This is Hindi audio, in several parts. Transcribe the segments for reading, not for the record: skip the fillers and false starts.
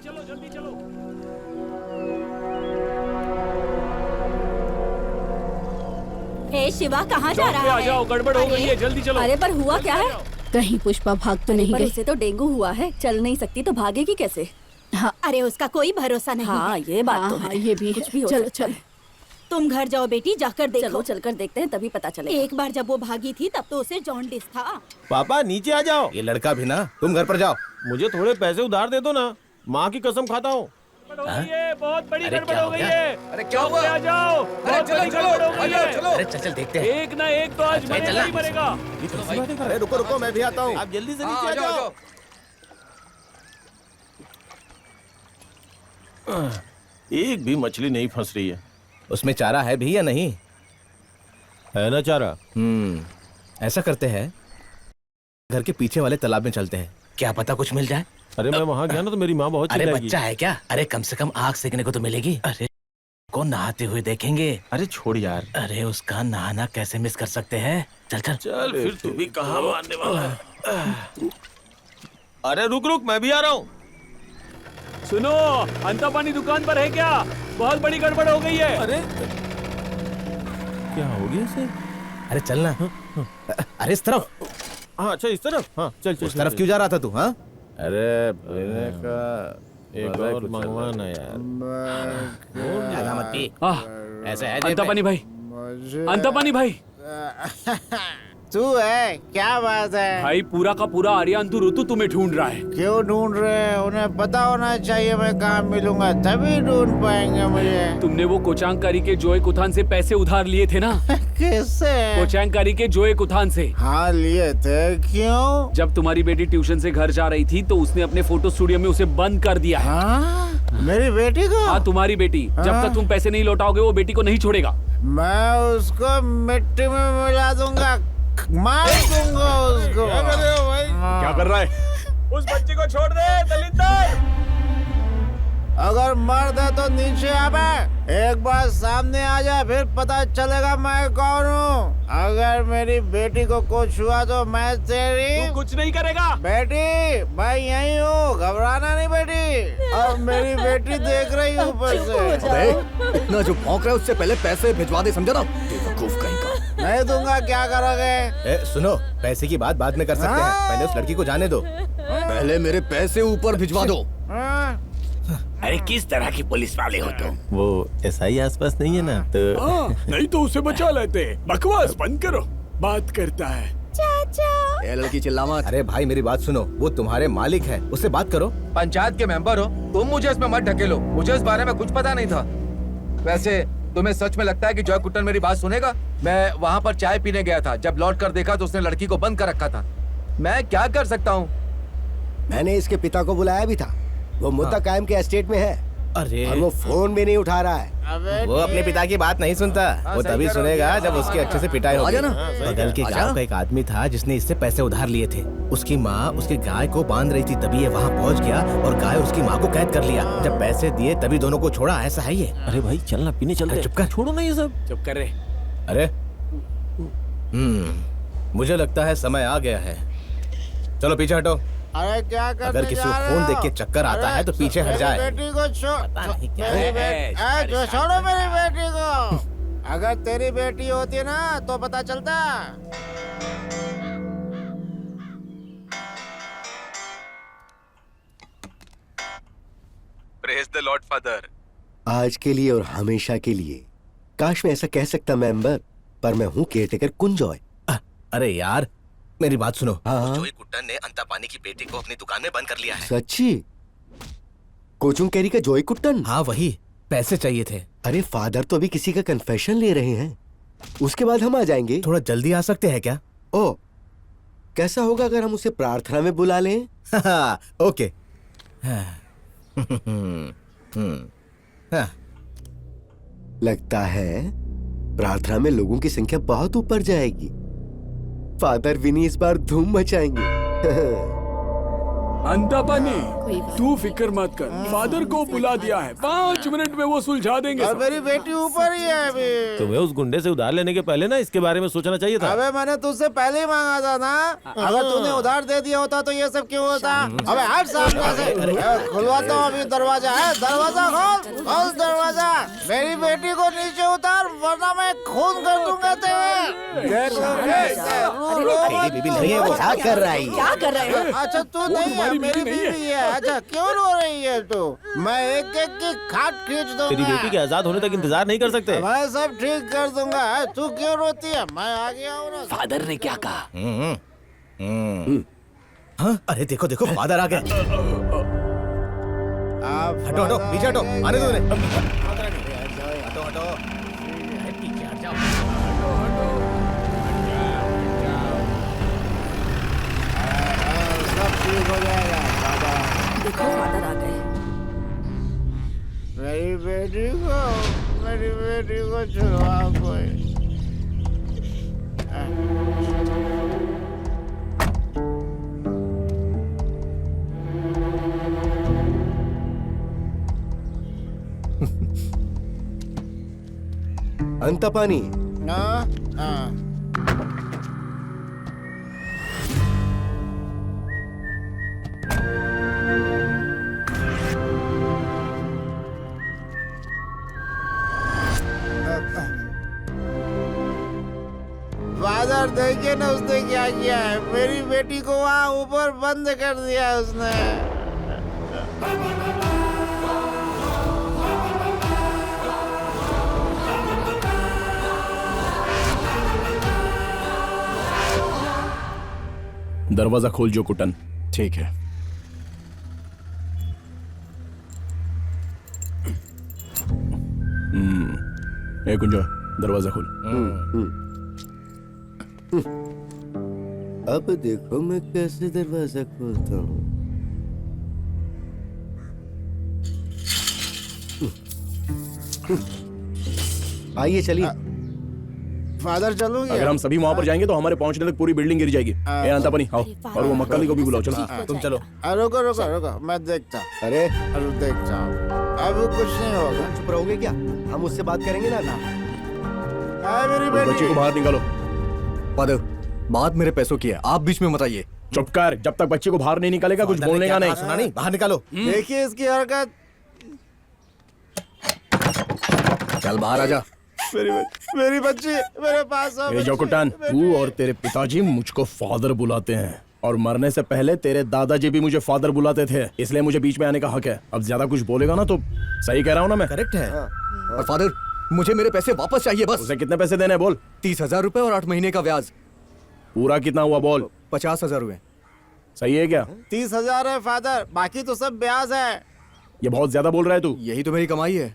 चलो जल्दी चलो। हे शिवा, कहाँ जा चौक पे रहा आ है? जाओ, गड़बड़ हो गई है, जल्दी चलो। अरे पर हुआ क्या है? कहीं पुष्पा भाग तो नहीं पर गई। उसे तो डेंगू हुआ है, चल नहीं सकती तो भागेगी कैसे? हाँ अरे उसका कोई भरोसा नहीं हाँ है। ये बात तो हाँ, है। ये भी कुछ है। भी हो चलो सकता चलो। है। तुम घर जाओ बेटी, जाकर देखो। चलो चलकर देखते हैं, तभी पता चलेगा। एक बार जब वो भागी थी तब तो उसे जॉन्डिस था। पापा नीचे आ जाओ। ये लड़का भी ना, तुम घर पर जाओ। मुझे थोड़े पैसे उधार दे दो ना, माँ की कसम खाता हूँ। गड़बड़ हो गई है, बहुत बड़ी अरे गड़बड़ क्या हो हो गई गया? है। अरे क्या चौक हुआ? पे आ जाओ, बहुत बड़ी गड़बड़ हो गई है। अरे चल चल देखते हैं। एक ना एक तो आज मरेगा ही मरेगा। अरे रुको रुको, मैं भी आता हूँ। आप जल्दी से नीचे आ जाओ। एक भी मछली नहीं फंस रही है। उसमें चारा है भी या नहीं? है ना चारा? ऐसा करते हैं, घर के पीछे वाले तालाब में चलते हैं, क्या पता कुछ मिल जाए। अरे मैं वहाँ गया ना तो मेरी माँ बहुत अरे चिल्लाएगी। बच्चा है क्या? अरे कम से कम आग सेकने को तो मिलेगी। अरे को नहाते हुए देखेंगे। अरे छोड़ यार। अरे उसका नहाना कैसे मिस कर सकते हैं? चल चल चल फिर तू भी कहाँ मारने वाला है? अरे रुक रुक, मैं भी आ रहा हूँ। सुनो, अंता पानी दुकान पर है क्या? बहुत बड़ी गड़बड़ हो गई है। अरे क्या हो गया इसे? अरे चलना। अरे इस तरफ। हाँ अच्छा इस तरफ। हाँ चल चल। उस तरफ क्यों जा रहा था तू? हाँ अरे पीने का एक और मंगवाना यार। ज्यादा मत पी। ऐसा है अंता पानी भाई, अंता पानी भाई। तू है? क्या बात है? भाई पूरा का पूरा आर्यन तू ऋतु तुम्हें ढूंढ रहा है। क्यों ढूंढ रहे हैं? उन्हें पता होना चाहिए मैं कहाँ मिलूंगा, तभी ढूंढ पाएंगे मुझे। तुमने वो कोचांगकारी के जोए कुथान से पैसे उधार लिए थे ना? किससे? कोचांगकारी के जोए कुथान से। हाँ लिए थे। क्यों? जब तुम्हारी बेटी ट्यूशन से घर जा रही थी तो उसने अपने फोटो स्टूडियो में उसे बंद कर दिया है। हाँ? मेरी बेटी को? हाँ तुम्हारी बेटी। जब हाँ? तक तुम पैसे नहीं लौटाओगे वो बेटी को नहीं छोड़ेगा। मैं उसको मिट्टी में मिला दूंगा, मार दूंगा उसको। क्या कर रहे हो भाई? क्या कर रहा है? उस बच्चे को छोड़ दे दलिंदर। अगर मर्द है तो नीचे आ बे। एक बार सामने आ जा, फिर पता चलेगा मैं कौन हूँ। अगर मेरी बेटी को कुछ हुआ तो मैं तेरी तू कुछ नहीं करेगा। बेटी, मैं यही हूँ, घबराना नहीं बेटी। और मेरी बेटी देख रही है ऊपर से। अबे इतना जो भौंक रहा है उससे पहले पैसे भिजवा दे, समझा ना? बेवकूफ कहीं का। नहीं दूंगा, क्या करोगे? सुनो, पैसे की बात बाद में कर सकते हैं, पहले उस लड़की को जाने दो। पहले मेरे पैसे ऊपर भिजवा दो। हाँ? अरे किस तरह की पुलिस वाले हो तुम? वो SI आसपास नहीं है ना तो। नहीं तो उसे बचा लेते। बकवास बंद करो, बात करता है। ए लड़की चिल्ला मत। अरे भाई मेरी बात सुनो, वो तुम्हारे मालिक है, उससे बात करो। पंचायत के मेंबर हो तुम, मुझे इसमें मत ढकेलो। मुझे इस बारे में कुछ पता नहीं था। वैसे तुम्हें सच में लगता है कि जॉय कुट्टन मेरी बात सुनेगा? मैं वहाँ पर चाय पीने गया था, जब लौट कर देखा तो उसने लड़की को बंद कर रखा था। मैं क्या कर सकता हूँ? मैंने इसके पिता को बुलाया भी था, वो मुद्दा कायम के एस्टेट में है। अरे और वो फोन भी नहीं उठा रहा है। वो अपने पिता की बात नहीं सुनता। वो सही तभी कह रहे हो। सुनेगा जब उसकी अच्छे से पिटाई होगी। आजा ना। बगल के गांव का एक आदमी था जिसने इससे पैसे उधार लिए थे। उसकी माँ उसकी गाय को बांध रही थी, तभी ये वहाँ पहुँच गया और गाय और उसकी माँ को कैद कर लिया। जब पैसे दिए तभी दोनों को छोड़ा, ऐसा है ये। अरे भाई चलना, पीने चलते। चुप कर, छोड़ो ना ये सब। चुप कर रे। अरे मुझे लगता है समय आ गया है। चलो पीछे हटो। अरे क्या करने अगर किसी को जा रहे फोन हो? देख के चक्कर आता है तो पीछे हट मेरी जाए। बेटी को पता नहीं क्या मेरी है। बेटी, छोड़ो मेरी बेटी को। अगर तेरी बेटी होती ना तो पता चलता। Praise the Lord father. आज के लिए और हमेशा के लिए। काश मैं ऐसा कह सकता मेंबर, पर मैं हूँ केयरटेकर कुंजॉय। अरे यार मेरी बात सुनो। हाँ। जोई कुट्टन ने अंता पानी की बेटी को अपनी दुकान में बंद कर लिया है। सच्ची? कोचुंग कैरी का जॉय कुट्टन? हाँ वही, पैसे चाहिए थे। अरे फादर तो अभी किसी का कन्फेशन ले रहे हैं, उसके बाद हम आ जाएंगे। थोड़ा जल्दी आ सकते हैं क्या? ओ, कैसा होगा अगर हम उसे प्रार्थना में बुला लें? ओके। लगता है प्रार्थना में लोगों की संख्या बहुत ऊपर जाएगी। फादर विनी इस बार धूम मचाएंगे। अंतापानी, तू फिक्र मत कर, फादर को बुला दिया है, 5 मिनट में वो सुलझा देंगे और सब। मेरी बेटी ऊपर ही है अभी। तुम्हें उस गुंडे से उधार लेने के पहले ना इसके बारे में सोचना चाहिए था। अबे मैंने तुझसे पहले ही मांगा था ना। अगर तूने उधार दे दिया होता तो ये सब क्यों होता? अबे हट सामने से। खुलवाता हूँ अभी दरवाजा है। दरवाजा खोल दरवाजा। मेरी बेटी को नीचे उतार वरना मैं खून कर दूंगा तेरे। बेबी नहीं है वो। क्या कर रहा है ये? क्या कर रहे हो? अच्छा तू नहीं है, मेरी बीवी है। अच्छा क्यों रो रही है तू? मैं एक एक की खाट खींच दूंगा। तेरी बेटी के आजाद होने तक इंतजार नहीं कर सकते। मैं सब ठीक कर दूंगा। तू क्यों रोती है? मैं आ गया हूँ ना। फादर ने क्या कहा? हाँ, अरे देखो देखो फादर आ गए। आप हटो हटो पीछे हटो, आने दो उन्हें। हटो हटो पीछे हट जाओ। सब ठीक हो जाएगा। देखो फादर आ गए। मेरी बेटी को छुड़वाओ कोई। अंतापानी, हाँ हाँ फादर देखिए ना उसने क्या किया है। मेरी बेटी को वहाँ ऊपर बंद कर दिया है उसने। दरवाजा खोल जो कुटन। ठीक है। ए कुंजो, दरवाजा खोल। अब देखो मैं कैसे दरवाजा खोलता हूँ। आइए चलिए। फादर चलूंगी। अगर हम सभी वहाँ पर जाएंगे तो हमारे पहुँचने तक पूरी बिल्डिंग गिर जाएगी। ए अंतापानी आओ, और वो मक्कली को भी बुलाओ। चलो तुम चलो। रुको रुको रुको, मैं देखता हूँ। अरे देखता हूँ। अब कुछ नहीं होगा। चुप रहोगे क्या? हम उससे बात करेंगे ना। मेरी उस बेटी बच्चे को बाहर निकालो। फादर, बात मेरे पैसों की है, आप बीच में मत आइए। चुप कर, जब तक बच्चे को बाहर नहीं निकालेगा कुछ बोलने का नहीं। सुना नहीं, बाहर निकालो। देखिए इसकी हरकत। चल बाहर आजा। मेरी बच्ची मेरे पास ए जोकुटन, तू और तेरे पिताजी मुझको फादर बुलाते हैं और मरने से पहले तेरे दादाजी भी मुझे फादर बुलाते थे, इसलिए मुझे बीच में आने का हक है। अब ज्यादा कुछ बोलेगा ना तो सही कह रहा हूँ ना मैं? करेक्ट है। और फादर, मुझे मेरे पैसे वापस चाहिए बस। उसे कितने पैसे देने हैं बोल? 30,000 रुपए और 8 महीने का ब्याज। पूरा कितना हुआ बोल? 50,000 हुए। सही है क्या? 30,000 है फादर, बाकी तो सब ब्याज है। ये बहुत ज्यादा बोल रहा है तू। यही तो मेरी कमाई है।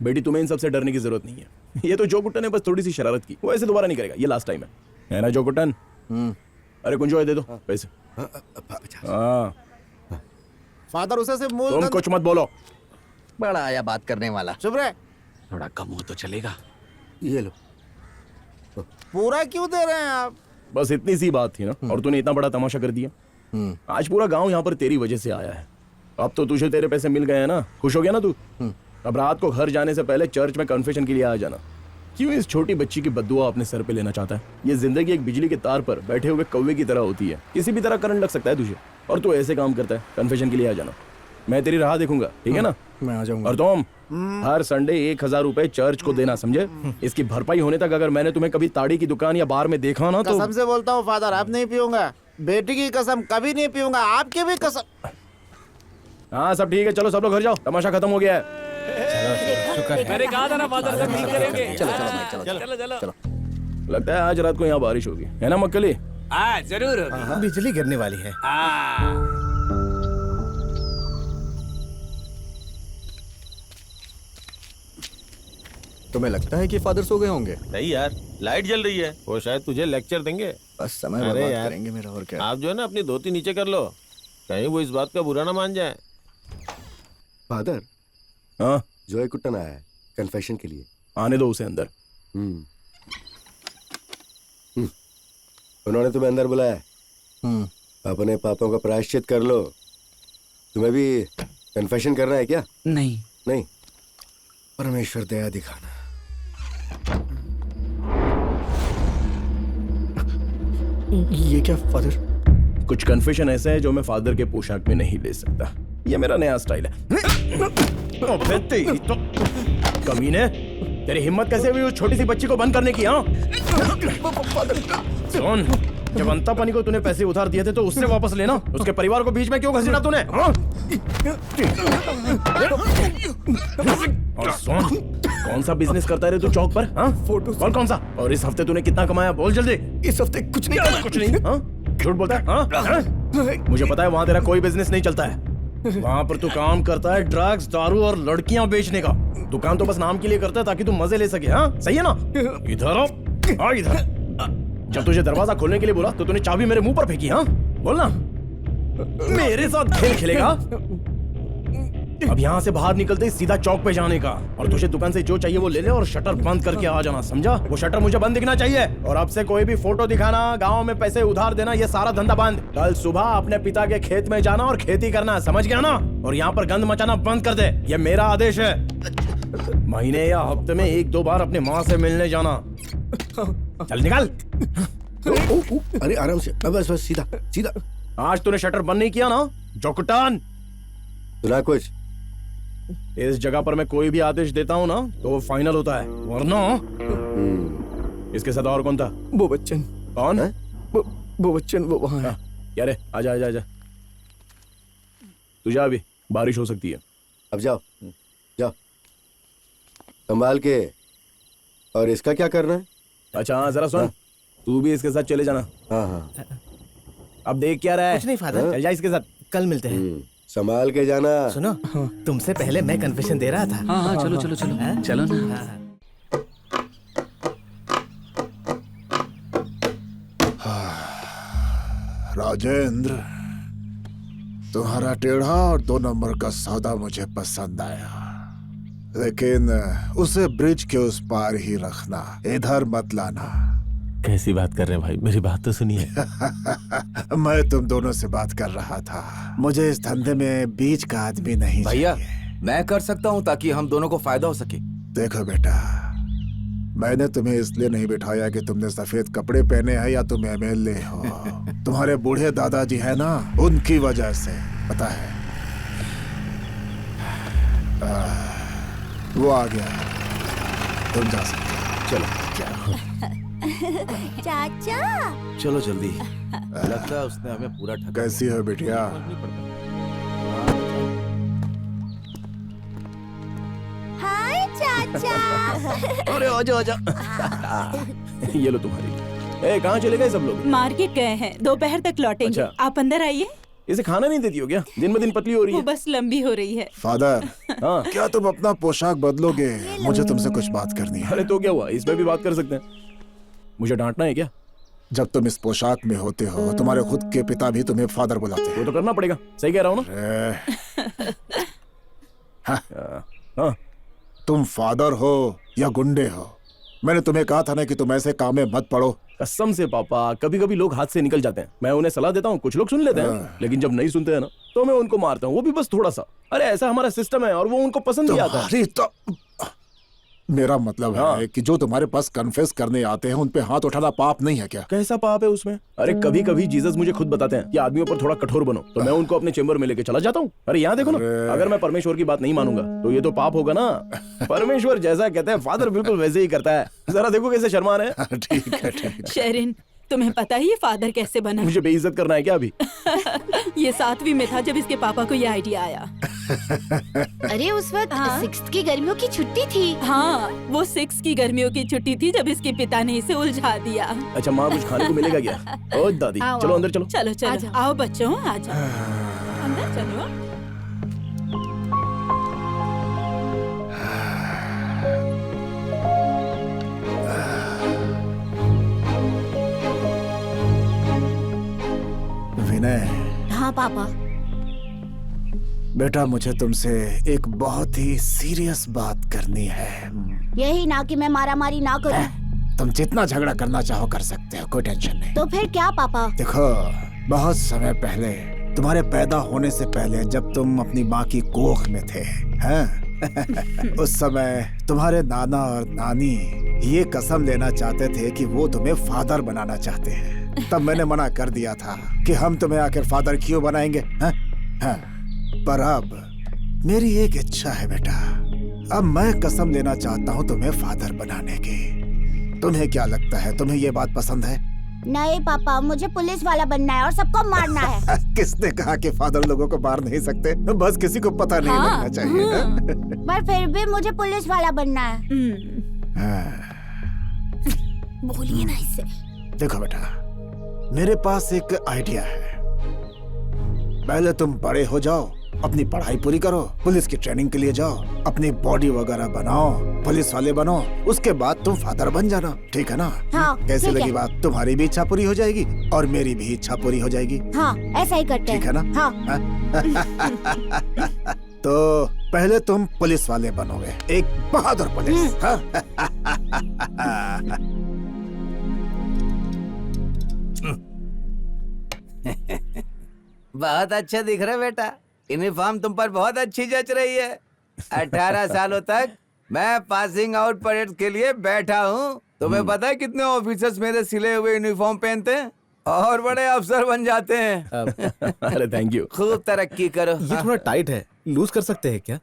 बेटी तुम्हें इन सबसे डरने की जरूरत नहीं है। ये तो जोकुटन ने बस थोड़ी सी शरारत की, वो ऐसे दोबारा नहीं करेगा। ये लास्ट टाइम है ना जोकुटन? अरे कुंजो दे दो पैसे। हाँ फादर उसे से मूल तुम कुछ मत बोलो। बड़ा आया बात करने वाला। चुप रहे। थोड़ा कम हो तो चलेगा। ये लो। पूरा क्यों दे रहे हैं आप? बस इतनी सी बात थी ना, और तूने इतना बड़ा तमाशा कर दिया। आज पूरा गांव यहाँ पर तेरी वजह से आया है। अब तो तुझे तेरे पैसे मिल गए हैं ना, खुश हो गया ना तू? अब रात को घर जाने से पहले चर्च में कन्फेशन के लिए आ जाना। क्यों इस छोटी बच्ची की बद्दुआ अपने सर पे लेना चाहता है? ये जिंदगी एक बिजली के तार पर बैठे हुए कौवे की तरह होती है, किसी भी तरह करंट लग सकता है तुझे, और तू ऐसे काम करता है। कन्फेशन के लिए आ जाना, मैं तेरी राह देखूंगा, ठीक है ना? मैं आ जाऊंगा। और तुम हर संडे 1,000 रुपए चर्च को देना, समझे? इसकी भरपाई होने तक अगर मैंने तुम्हें कभी ताड़ी की दुकान या बार में देखा ना तो कसम से बोलता हूँ फादर, अब नहीं पीऊंगा। बेटी की कसम कभी नहीं पीऊंगा, आपकी भी कसम। हाँ सब ठीक है, चलो सब लोग घर जाओ, तमाशा खत्म हो गया है। मैंने कहा था ना फादर सब ठीक करेंगे। चलो। लगता है आज रात को यहाँ बारिश होगी, है ना मक्कली? हाँ जरूर होगी। बिजली गिरने वाली है। तुम्हें लगता है कि फादर सो गए होंगे? नहीं यार, लाइट जल रही है, वो शायद तुझे लेक्चर देंगे। बस समय अरे बर्बाद यार, करेंगे मेरा, और क्या। आप जो है ना अपनी धोती नीचे कर लो, कहीं वो इस बात का बुरा ना मान जाए। फादर, हाँ जॉय कुट्टन आया है कन्फेशन के लिए। आने दो उसे अंदर। उन्होंने तुम्हें अंदर बुलाया है। हम्म। अपने पापों का प्रायश्चित कर लो। तुम्हें भी कन्फेशन करना है क्या? नहीं। नहीं, परमेश्वर दया दिखाना। ये क्या फादर? कुछ कन्फेशन ऐसे है जो मैं फादर के पोशाक में नहीं ले सकता। ये मेरा नया स्टाइल है। अबे तेरी तो कमीने, तेरी हिम्मत कैसे हुई उस छोटी सी बच्ची को बंद करने की? हाँ सुन, जब अंतापनी को तूने पैसे उधार दिए थे तो उससे वापस लेना। उसके परिवार को बीच में क्यों घसीटा तूने? हाँ? और सुन, कौन सा बिजनेस करता है रे तू चौक पर? हाँ? फोटो। और कौन सा? और इस हफ्ते तूने कितना कमाया? बोल जल्दी। इस हफ्ते कुछ नहीं क्या कुछ नहीं? हाँ? झूठ बोलता है? हाँ? हाँ? मुझे पता है वहाँ तेरा कोई बिजनेस नहीं चलता है। वहाँ पर तू काम करता है ड्रग्स, दारू और लड़कियां बेचने का। दुकान तो बस नाम के लिए करता है ताकि तू मजे ले सके। हाँ सही है ना? इधर आओ, आ इधर। जब तुझे दरवाजा खोलने के लिए बोला तो तूने चाबी मेरे मुंह पर फेंकी। हाँ बोलना, मेरे साथ खेल खेलेगा? अब यहाँ से बाहर निकलते ही सीधा चौक पे जाने का, और तुझे दुकान से जो चाहिए वो ले ले और शटर बंद करके आ जाना, समझा? वो शटर मुझे बंद दिखना चाहिए। और अब से कोई भी फोटो दिखाना, गांव में पैसे उधार देना, ये सारा धंधा बंद। कल सुबह अपने पिता के खेत में जाना और खेती करना, समझ गया ना? और यहाँ पर गंद मचाना बंद कर दे, ये मेरा आदेश है। महीने या हफ्ते में 1-2 बार अपने माँ से मिलने जाना। चल निकल। अरे आराम से, बस बस सीधा सीधा। आज तूने शटर बंद नहीं किया ना जोकुटान? सुना कुछ? इस जगह पर मैं कोई भी आदेश देता हूँ ना तो वो फाइनल होता है, वरना। इसके साथ और कौन था? वो बच्चन। कौन? वो बच्चन, वो वहाँ है। क्या रे? आजा आजा आजा। तू जा, अभी बारिश हो सकती है। अब जाओ जाओ, संभाल के। और इसका क्या करना है? अच्छा हाँ, जरा सुन, तू भी इसके साथ चले जाना। हाँ हाँ, अब देख क्या रहा है? कुछ नहीं फादर, चल जा इसके साथ। कल मिलते हैं। संभाल के जाना। सुनो, तुमसे पहले मैं कन्फेशन दे रहा था। हाँ हाँ, चलो चलो चलो, चलो ना। राजेंद्र, तुम्हारा टेढ़ा और 2 नंबर का सौदा मुझे पसंद आया, लेकिन उसे ब्रिज के उस पार ही रखना, इधर मत लाना। कैसी बात कर रहे हैं भाई, मेरी बात तो सुनिए। मैं तुम दोनों से बात कर रहा था। मुझे इस धंधे में बीच का आदमी नहीं भैया, चाहिए। मैं कर सकता हूँ ताकि हम दोनों को फायदा हो सके। देखो बेटा, मैंने तुम्हें इसलिए नहीं बिठाया कि तुमने सफेद कपड़े पहने हैं या तुम एमएलए हो। तुम्हारे बूढ़े दादाजी है ना, उनकी वजह से, पता है। वो आ गया, तुम जा सकते हो। चलो। चाचा, चलो जल्दी, लगता है उसने हमें पूरा ठगा। कैसी हो बिटिया? हाय चाचा। अरे आजा आजा। ये लो तुम्हारी। ए, कहाँ चले गए सब लोग? मार्केट गए हैं, दोपहर तक लौटेंगे। अच्छा। आप अंदर आइए। इसे खाना नहीं देती हो क्या? दिन ब दिन पतली हो रही वो है। बस लंबी हो रही है। फादर, हाँ। क्या तुम अपना पोशाक बदलोगे? मुझे तुमसे कुछ बात करनी है। अरे तो क्या हुआ, इसमें भी बात कर सकते हैं। मुझे डांटना है क्या? जब तुम इस पोशाक में होते हो, तुम्हारे खुद के पिता भी तुम्हें फादर बुलाते हैं। वो तो करना पड़ेगा, सही कह रहा हूँ ना? हाँ। तुम फादर हो या गुंडे हो? मैंने तुम्हें कहा था ना कि तुम ऐसे काम में मत पड़ो। कसम से पापा, कभी कभी लोग हाथ से निकल जाते हैं। मैं उन्हें सलाह देता हूँ, कुछ लोग सुन लेते हैं, लेकिन जब नहीं सुनते हैं ना तो मैं उनको मारता हूँ, वो भी बस थोड़ा सा। अरे ऐसा हमारा सिस्टम है और वो उनको पसंद नहीं आता। तुम्हारी तो मेरा मतलब हाँ। है कि जो तुम्हारे पास कन्फेस करने आते हैं उन पे हाथ उठाना पाप नहीं है क्या? कैसा पाप है उसमें? अरे कभी कभी जीसस मुझे खुद बताते हैं कि आदमियों पर थोड़ा कठोर बनो, तो मैं उनको अपने चेंबर में लेके चला जाता हूँ। अरे यहाँ देखो ना, अगर मैं परमेश्वर की बात नहीं मानूंगा तो ये तो पाप होगा ना। परमेश्वर जैसा कहते हैं फादर बिल्कुल वैसे ही करता है। जरा देखो कैसे शर्मा रहे हैं। ठीक है ठीक है। शेरिन, तुम्हें पता ही ये फादर कैसे बना? मुझे बेइज्जत करना है क्या अभी? ये 7वीं में था जब इसके पापा को ये आइडिया आया। अरे उस वक्त 6th की गर्मियों की छुट्टी थी। हाँ, वो 6 की गर्मियों की छुट्टी थी जब इसके पिता ने इसे उलझा दिया। अच्छा माँ, कुछ खाने को मिलेगा क्या? ओ दादी, चलो अंदर चलो। चलो चलो, आओ बच्चों, आ जाओ अंदर चलो। विनय, हाँ पापा। बेटा मुझे तुमसे एक बहुत ही सीरियस बात करनी है। यही ना कि मैं मारामारी ना करूं। तुम जितना झगड़ा करना चाहो कर सकते हो, कोई टेंशन नहीं। तो फिर क्या पापा? देखो, बहुत समय पहले तुम्हारे पैदा होने से पहले जब तुम अपनी माँ की कोख में थे, हैं? उस समय तुम्हारे नाना और नानी ये कसम लेना चाहते थे कि वो तुम्हें फादर बनाना चाहते हैं। तब मैंने मना कर दिया था कि हम तुम्हें आखिर फादर क्यों बनाएंगे, हैं? हैं? पर अब मेरी एक इच्छा है बेटा, अब मैं कसम लेना चाहता हूँ तुम्हें फादर बनाने की। तुम्हें क्या लगता है, तुम्हें ये बात पसंद है? नहीं पापा, मुझे पुलिस वाला बनना है और सबको मारना है। किसने कहा कि फादर लोगों को मार नहीं सकते? बस किसी को पता नहीं लगना चाहिए। पर फिर भी मुझे पुलिस वाला बनना है। बोलिए ना इससे। देखो बेटा, मेरे पास एक आइडिया है। पहले तुम बड़े हो जाओ, अपनी पढ़ाई पूरी करो, पुलिस की ट्रेनिंग के लिए जाओ, अपनी बॉडी वगैरह बनाओ, पुलिस वाले बनो, उसके बाद तुम फादर बन जाना, ठीक है ना? हाँ, कैसे ठीक लगी है। बात? तुम्हारी भी इच्छा पूरी हो जाएगी और मेरी भी इच्छा पूरी हो जाएगी। हाँ, ऐसा ही करते हैं। ठीक है ना? हाँ। तो पहले तुम पुलिस वाले बनोगे, एक बहादुर पुलिस। हाँ? बहुत अच्छा दिख रहा है बेटा, यूनिफॉर्म तुम पर बहुत अच्छी जच रही है। 18 सालों तक मैं पासिंग आउट परेड के लिए बैठा हूँ। तुम्हें पता है कितने ऑफिसर्स मेरे सिले हुए यूनिफॉर्म पहनते हैं और बड़े अफसर बन जाते हैं। अरे थैंक यू। खूब तरक्की करो। ये थोड़ा टाइट है, लूज कर सकते हैं क्या?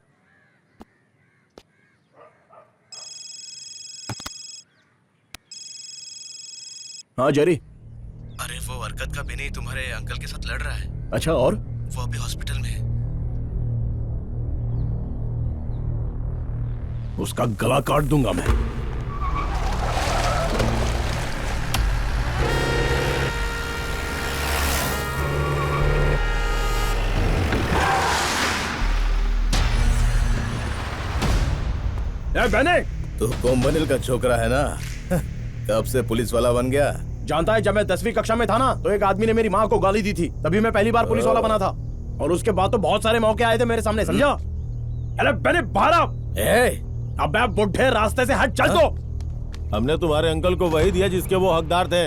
हाँ जेरी। अरे वो हरकत का बिनी तुम्हारे अंकल के साथ लड़ रहा है। अच्छा, और वो अभी हॉस्पिटल में है। उसका गला काट दूंगा मैं। बहने, तू कोम्बनिल का छोकरा है ना? कब से पुलिस वाला बन गया? जानता है, जब मैं 10वीं कक्षा में था ना, तो एक आदमी ने मेरी माँ को गाली दी थी, तभी मैं पहली बार पुलिस वाला बना था। और उसके बाद तो बहुत सारे मौके आए थे मेरे सामने, समझा? अरे बहने, बाहर आ। अबे बुढ़े, रास्ते से हट, चल तो। हमने तुम्हारे अंकल को वही दिया जिसके वो हकदार थे,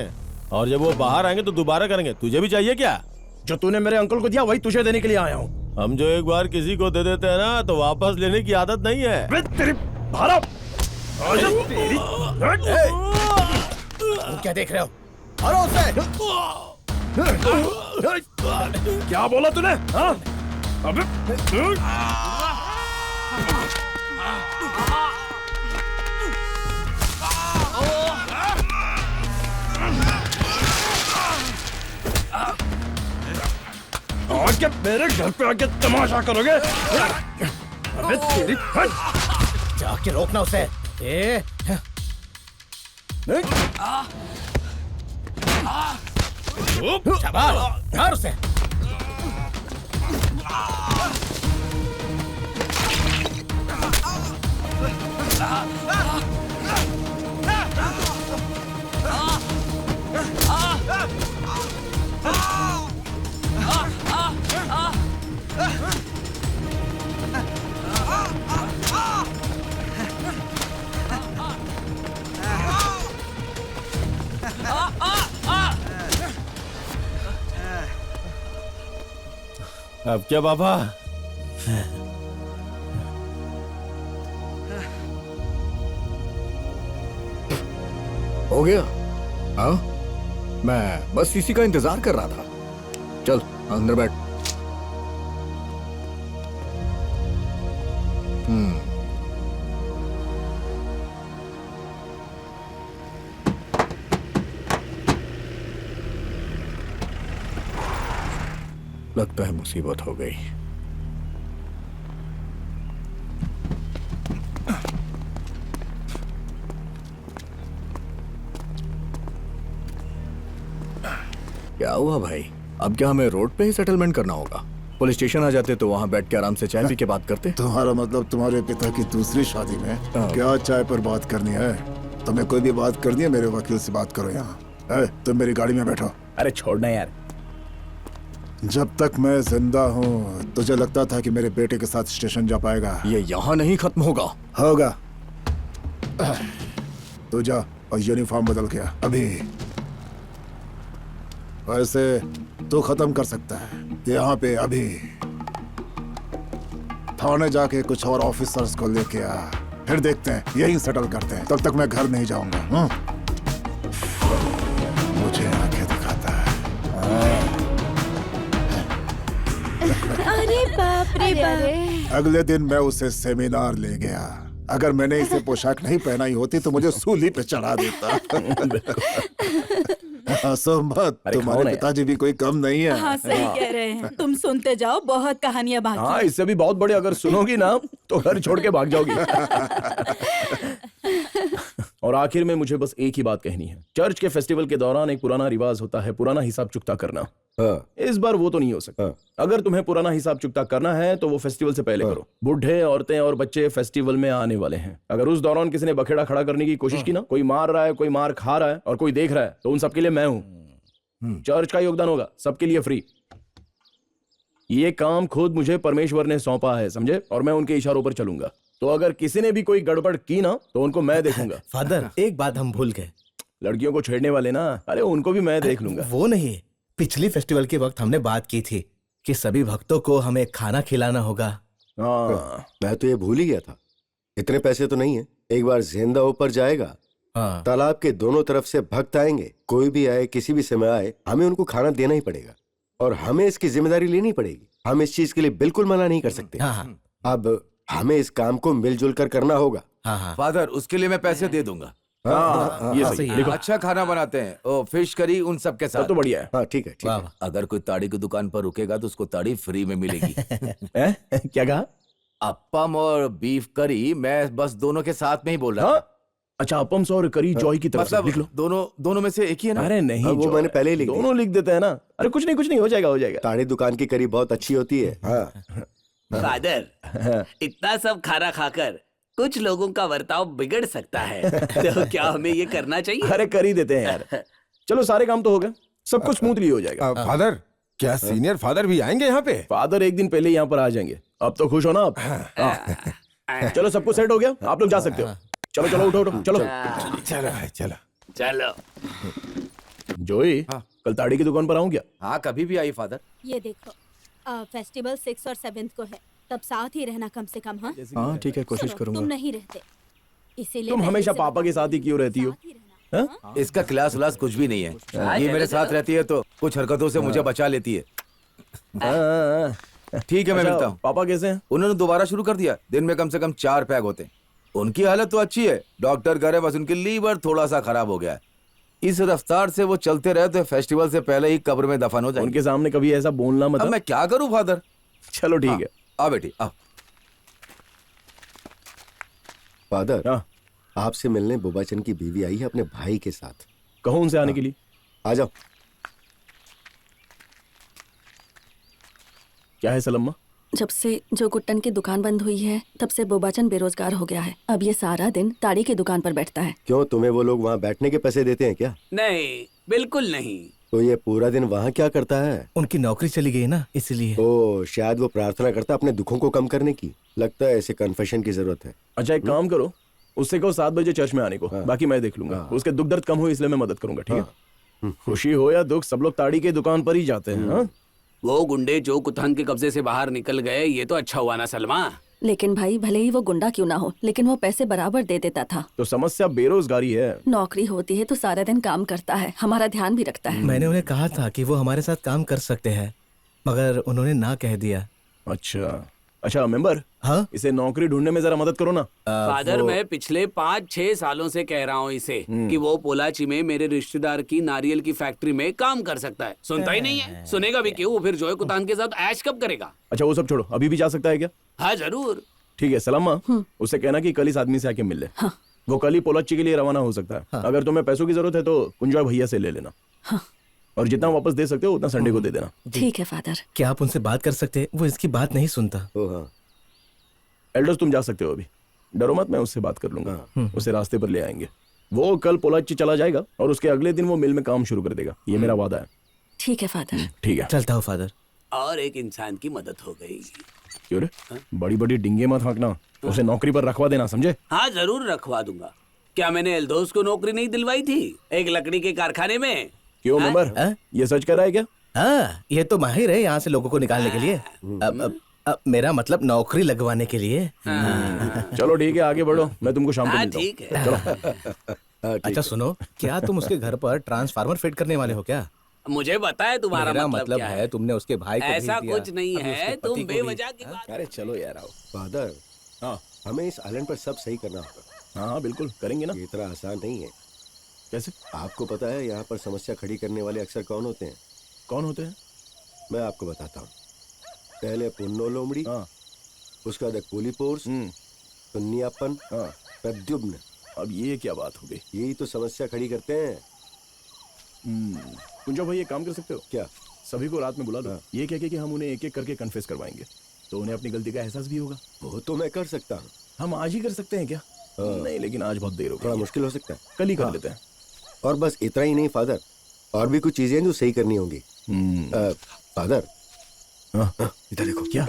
और जब वो बाहर आएंगे तो दोबारा करेंगे। तुझे भी चाहिए क्या? जो तूने मेरे अंकल को दिया वही तुझे देने के लिए आया हूँ। हम जो एक बार किसी को दे देते हैं ना, तो वापस लेने की आदत नहीं है। तेरी बाहर आ। तेरी क्या देख रहे हो? मारो उसे। क्या बोला तूने? हाँ? अबे आके मेरे घर पे आके तमाशा करोगे? अबे तेरी जाके रोकना उसे। शाबाश, मार उसे। अब क्या पापा? हो गया? हाँ, मैं बस इसी का इंतजार कर रहा था। चल अंदर बैठ। लगता है मुसीबत हो गई। क्या हुआ भाई? अब क्या हमें रोड पे ही सेटलमेंट करना होगा? पुलिस स्टेशन आ जाते तो वहाँ बैठ के आराम से चाय पी के बात करते। तुम्हारा मतलब तुम्हारे पिता की दूसरी शादी में क्या चाय पर बात करनी है? तुम्हें कोई भी बात करनी है, मेरे वकील से बात करो। यहाँ तुम मेरी गाड़ी में बैठो। अरे छोड़ना यार। जब तक मैं जिंदा हूँ तुझे लगता था कि मेरे बेटे के साथ स्टेशन जा पाएगा? ये यहाँ नहीं खत्म होगा। होगा। तू जा और यूनिफॉर्म बदल के आ अभी। वैसे तो खत्म कर सकता है। यहाँ पे अभी थाने जाके कुछ और ऑफिसर्स को लेके आ, फिर देखते हैं, यहीं सेटल करते हैं। तब तक मैं घर नहीं जाऊंगा। मुझे आंखें दिखाता है। अरे बाप रे बाप। अगले दिन मैं उसे सेमिनार ले गया। अगर मैंने इसे पोशाक नहीं पहनाई होती तो मुझे सूली पे चढ़ा देता। असंभव, तुम्हारे पिताजी भी कोई कम नहीं है। हाँ सही कह रहे हैं। तुम सुनते जाओ, बहुत कहानियां बाकी हाँ, हैं। इससे भी बहुत बड़े अगर सुनोगी ना तो घर छोड़ के भाग जाओगी। और आखिर में मुझे बस एक ही बात कहनी है। चर्च के फेस्टिवल के दौरान एक पुराना रिवाज होता है, पुराना हिसाब चुकता करना। इस बार वो तो नहीं हो सकता। अगर तुम्हें पुराना हिसाब चुकता करना है तो वो फेस्टिवल से पहले करो। बूढ़े, औरतें और बच्चे फेस्टिवल में आने वाले हैं। अगर उस दौरान किसी ने बखेड़ा खड़ा करने की कोशिश की ना, कोई मार रहा है, कोई मार खा रहा है और कोई देख रहा है, तो उन सबके लिए मैं हूँ। चर्च का योगदान होगा, सबके लिए फ्री। ये काम खुद मुझे परमेश्वर ने सौंपा है, समझे? और मैं उनके इशारों पर चलूंगा। तो अगर किसी ने भी कोई गड़बड़ की ना तो उनको मैं देखूंगा। फादर, एक बात हम भूल गए। लड़कियों को छेड़ने वाले ना, अरे उनको भी मैं देख लूंगा। वो नहीं, पिछली फेस्टिवल के वक्त हमने बात की थी कि सभी भक्तों को हमें खाना खिलाना होगा। हाँ, मैं तो ये भूल ही गया था। इतने पैसे तो नहीं है। एक बार जिंदा ऊपर जाएगा, तालाब के दोनों तरफ से भक्त आएंगे। कोई भी आए, किसी भी समय आए, हमें उनको खाना देना ही पड़ेगा और हमें इसकी जिम्मेदारी लेनी पड़ेगी। हम इस चीज के लिए बिल्कुल मना नहीं कर सकते। अब हमें इस काम को मिलजुल कर करना होगा। फादर, उसके लिए मैं पैसे दे दूंगा। ये सही है। अच्छा खाना बनाते हैं, ओ फिश करी उन सब के साथ। तो बढ़िया है। हाँ ठीक है, ठीक है। अगर कोई ताड़ी की दुकान पर रुकेगा तो उसको ताड़ी फ्री में मिलेगी। क्या कहा? अप्पम और बीफ करी, मैं बस दोनों के साथ में ही बोल रहा था। अच्छा, अपम्स और करी जॉय की तरफ से लिख लो। दोनों में से एक ही है ना? अरे नहीं, वो मैंने पहले ही लिख दिया। दोनों लिख देते हैं ना। अरे कुछ नहीं, हो जाएगा। ताड़ी दुकान की करी बहुत अच्छी होती है। हाँ। फादर, इतना सब खाना खाकर कुछ लोगों का बर्ताव बिगड़ सकता है, तो क्या हमें ये करना चाहिए? अरे कर ही देते हैं यार। चलो, सारे काम तो हो गए, सब कुछ स्मूथली हो जाएगा। फादर, क्या सीनियर फादर भी आएंगे यहाँ पे? फादर एक दिन पहले यहाँ पर आ जाएंगे। अब तो खुश हो ना आप? चलो, सब कुछ सेट हो गया, आप लोग जा सकते हो। चलो उठो, चलो। चलो जोई, कल ताड़ी की दुकान पर आऊं क्या? हाँ, कभी भी आई फादर। ये देखो, फेस्टिवल 6 और 7 को है, तब साथ ही रहना कम से कम। हाँ ठीक है, कोशिश करूंगा। तुम नहीं रहते, इसीलिए तुम हमेशा पापा के साथ ही क्यों रहती हो? इसका क्लास व्लास कुछ भी नहीं है। ये मेरे साथ रहती है तो कुछ हरकतों से मुझे बचा लेती है। ठीक है, मैं मिलता हूँ। पापा कैसे हैं? उन्होंने दोबारा शुरू कर दिया। दिन में कम से कम 4 पैग होते हैं। उनकी हालत तो अच्छी है, डॉक्टर कह रहे, बस उनकी लीवर थोड़ा सा खराब हो गया है। इस रफ्तार से वो चलते रहे तो फेस्टिवल से पहले ही कब्र में दफन हो जाए। उनके सामने कभी ऐसा बोलना मत। अब मैं क्या करूं फादर? चलो ठीक है, आ बेटी आ। फादर, आपसे मिलने बोबाचन की बीवी आई है अपने भाई के साथ। कहो उनसे आने के लिए। आ जाओ। क्या है सलम्मा? जब से जो गुट्टन की दुकान बंद हुई है, तब से बोबाचन बेरोजगार हो गया है। अब ये सारा दिन ताड़ी की दुकान पर बैठता है। क्यों, तुम्हें वो लोग वहाँ बैठने के पैसे देते हैं क्या? नहीं, बिल्कुल नहीं। तो ये पूरा दिन वहाँ क्या करता है? उनकी नौकरी चली गई ना, इसलिए। ओ, शायद वो प्रार्थना करता अपने दुखों को कम करने की। लगता है इसे कन्फेशन की जरूरत है। अच्छा, एक काम करो, उससे कहो 7 बजे चर्च में आने को। बाकी मैं देख लूंगा। उसके दुख दर्द कम हो इसलिए मैं मदद करूंगा, ठीक है? खुशी हो या दुख, सब लोग ताड़ी की दुकान पर ही जाते हैं। वो गुंडे जो कुतहन के कब्जे से बाहर निकल गए, ये तो अच्छा हुआ ना सलमा। लेकिन भाई, भले ही वो गुंडा क्यों ना हो, लेकिन वो पैसे बराबर दे देता था। तो समस्या बेरोजगारी है। नौकरी होती है तो सारा दिन काम करता है, हमारा ध्यान भी रखता है। मैंने उन्हें कहा था कि वो हमारे साथ काम कर सकते हैं, मगर उन्होंने ना कह दिया। अच्छा मेंबर, हाँ, इसे नौकरी ढूंढने में जरा मदद करो ना। फादर, मैं पिछले 5-6 सालों से कह रहा हूँ इसे कि वो पोलाची में मेरे रिश्तेदार की नारियल की फैक्ट्री में काम कर सकता है। सुनता ही नहीं है। सुनेगा भी क्यों? वो फिर जॉय कुतान के साथ ऐश कब करेगा? अच्छा, वो सब छोड़ो, अभी भी जा सकता है क्या? हाँ जरूर। ठीक है सलम्मा, उससे कहना कि कल इस आदमी से आके मिल ले। वो कल ही पोलाची के लिए रवाना हो सकता है। अगर तुम्हें पैसों की जरूरत है तो कुंजॉय भैया से ले लेना। और जितना वापस दे सकते हो उतना संडे को दे देना। ठीक है फादर। क्या आप उनसे बात कर सकते? वो इसकी बात नहीं सुनता। एल्डर्स, तुम जा सकते हो अभी, डरो मत, मैं उससे बात कर लूंगा। उसे रास्ते पर ले आएंगे। वो कल पोलाची चला जाएगा और उसके अगले दिन वो मिल में काम शुरू कर देगा। ये मेरा वादा है। ठीक है फादर। ठीक है, चलता हूँ फादर। और एक इंसान की मदद हो गई। क्यों रे? बड़ी बड़ी डिंगे मत हाँकना, उसे नौकरी पर रखवा देना, समझे? हाँ जरूर रखवा दूंगा। क्या मैंने एल्दोस को नौकरी नहीं दिलवाई थी एक लकड़ी के कारखाने में? क्यों मेंबर, ये सच कर रहा है क्या? हाँ, ये तो माहिर है यहाँ से लोगों को निकालने के लिए। अब मेरा मतलब नौकरी लगवाने के लिए। चलो ठीक है, आगे बढ़ो, मैं तुमको शाम को मिलता हूँ। ठीक है। चलो। अच्छा सुनो, क्या तुम उसके घर पर ट्रांसफार्मर फिट करने वाले हो क्या? मुझे पता है तुम्हारा मेरा मतलब क्या है। तुमने उसके भाई को भेज ऐसा दिया, कुछ नहीं अभी उसके है, पति तुम को भी- बेवजह की बात। अरे चलो यार आओ। फादर, हाँ हमें इस आइलैंड पर सब सही करना होगा। हाँ बिल्कुल करेंगे ना। ये इतना आसान नहीं है। कैसे? आपको पता है यहाँ पर समस्या खड़ी करने वाले अक्सर कौन होते हैं? कौन होते हैं? मैं आपको बताता हूँ। पहले पुन्नो लोमड़ी, हाँ। उसका बाद कोलीपोर्स, सुन्नियापन, हाँ। प्रद्युम्न। अब ये क्या बात हो गई? यही तो समस्या खड़ी करते हैं। कुंजा भाई, ये काम कर सकते हो क्या? सभी को रात में बुला लो। हाँ। ये कह के कि हम उन्हें एक एक करके कन्फेस करवाएंगे, तो उन्हें अपनी गलती का एहसास भी होगा। वो तो मैं कर सकता हूँ। हम आज ही कर सकते हैं क्या? नहीं, लेकिन आज बहुत देर हो थोड़ा गई। मुश्किल हो सकता है। कल ही कर हाँ। लेते हैं। और बस इतना ही नहीं फादर, और भी कुछ चीजें हैं जो सही करनी होंगी। फादर, इधर देखो। क्या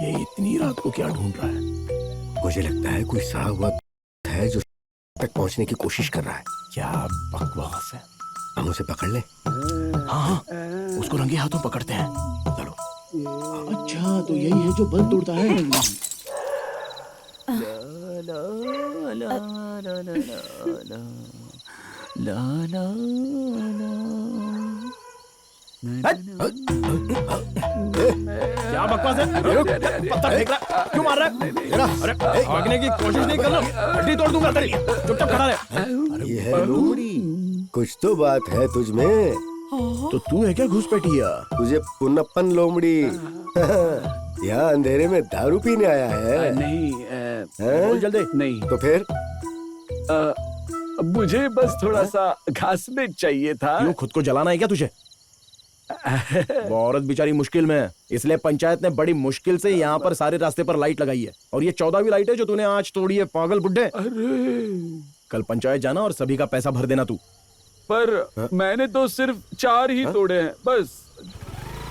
ये इतनी रात को क्या ढूंढ रहा है? मुझे लगता है कोई सड़ा हुआ है जो तक पहुंचने की कोशिश कर रहा है। क्या बकवास है। हम उसे पकड़ लें। हाँ, उसको रंगे हाथों पकड़ते हैं। चलो। अच्छा, तो यही है जो बल तोड़ता है। क्या बकवास है? पत्थर फेंक रहा, क्यों मार रहा है? अरे भागने की कोशिश नहीं करना, हड्डी तोड़ दूंगा तेरी। चुपचाप खड़ा रहे। ये है लोमड़ी, कुछ तो बात है तुझ में। तो तू है क्या घुसपैठिया? तुझे पुन्नप्पन लोमड़ी यहाँ अंधेरे में दारू पीने आया है? नहीं, बोल जल्दी। नहीं। तो फिर मुझे बस थोड़ा सा घासलेट चाहिए था। क्यों, खुद को जलाना है क्या तुझे? वो औरत बेचारी मुश्किल में है, इसलिए पंचायत ने बड़ी मुश्किल से यहाँ पर सारे रास्ते पर लाइट लगाई है, और ये 14वीं लाइट है जो तूने आज तोड़ी है, पागल बुड्ढे। कल पंचायत जाना और सभी का पैसा भर देना तू। पर मैंने तो सिर्फ 4 ही तोड़े हैं बस।